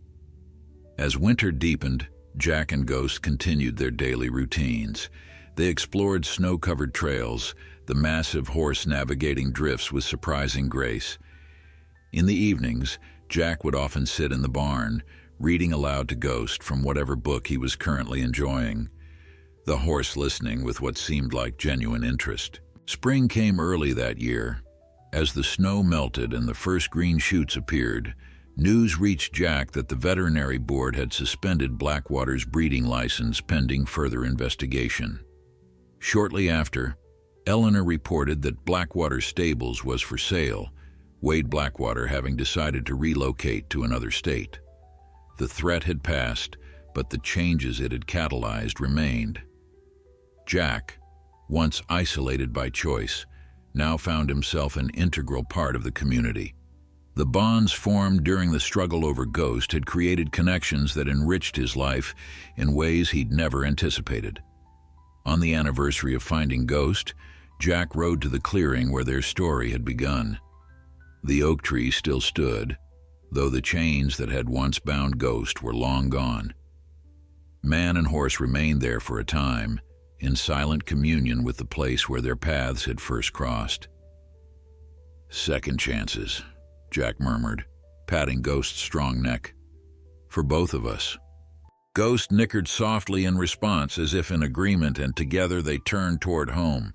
As winter deepened, Jack and Ghost continued their daily routines. They explored snow-covered trails, the massive horse navigating drifts with surprising grace. In the evenings, Jack would often sit in the barn, reading aloud to Ghost from whatever book he was currently enjoying, the horse listening with what seemed like genuine interest. Spring came early that year. As the snow melted and the first green shoots appeared, news reached Jack that the veterinary board had suspended Blackwater's breeding license pending further investigation. Shortly after, Eleanor reported that Blackwater Stables was for sale, Wade Blackwater having decided to relocate to another state. The threat had passed, but the changes it had catalyzed remained. Jack, once isolated by choice, now found himself an integral part of the community. The bonds formed during the struggle over Ghost had created connections that enriched his life in ways he'd never anticipated. On the anniversary of finding Ghost, Jack rode to the clearing where their story had begun. The oak tree still stood, though the chains that had once bound Ghost were long gone. Man and horse remained there for a time, in silent communion with the place where their paths had first crossed. "Second chances," Jack murmured, patting Ghost's strong neck. "For both of us." Ghost nickered softly in response, as if in agreement, and together they turned toward home.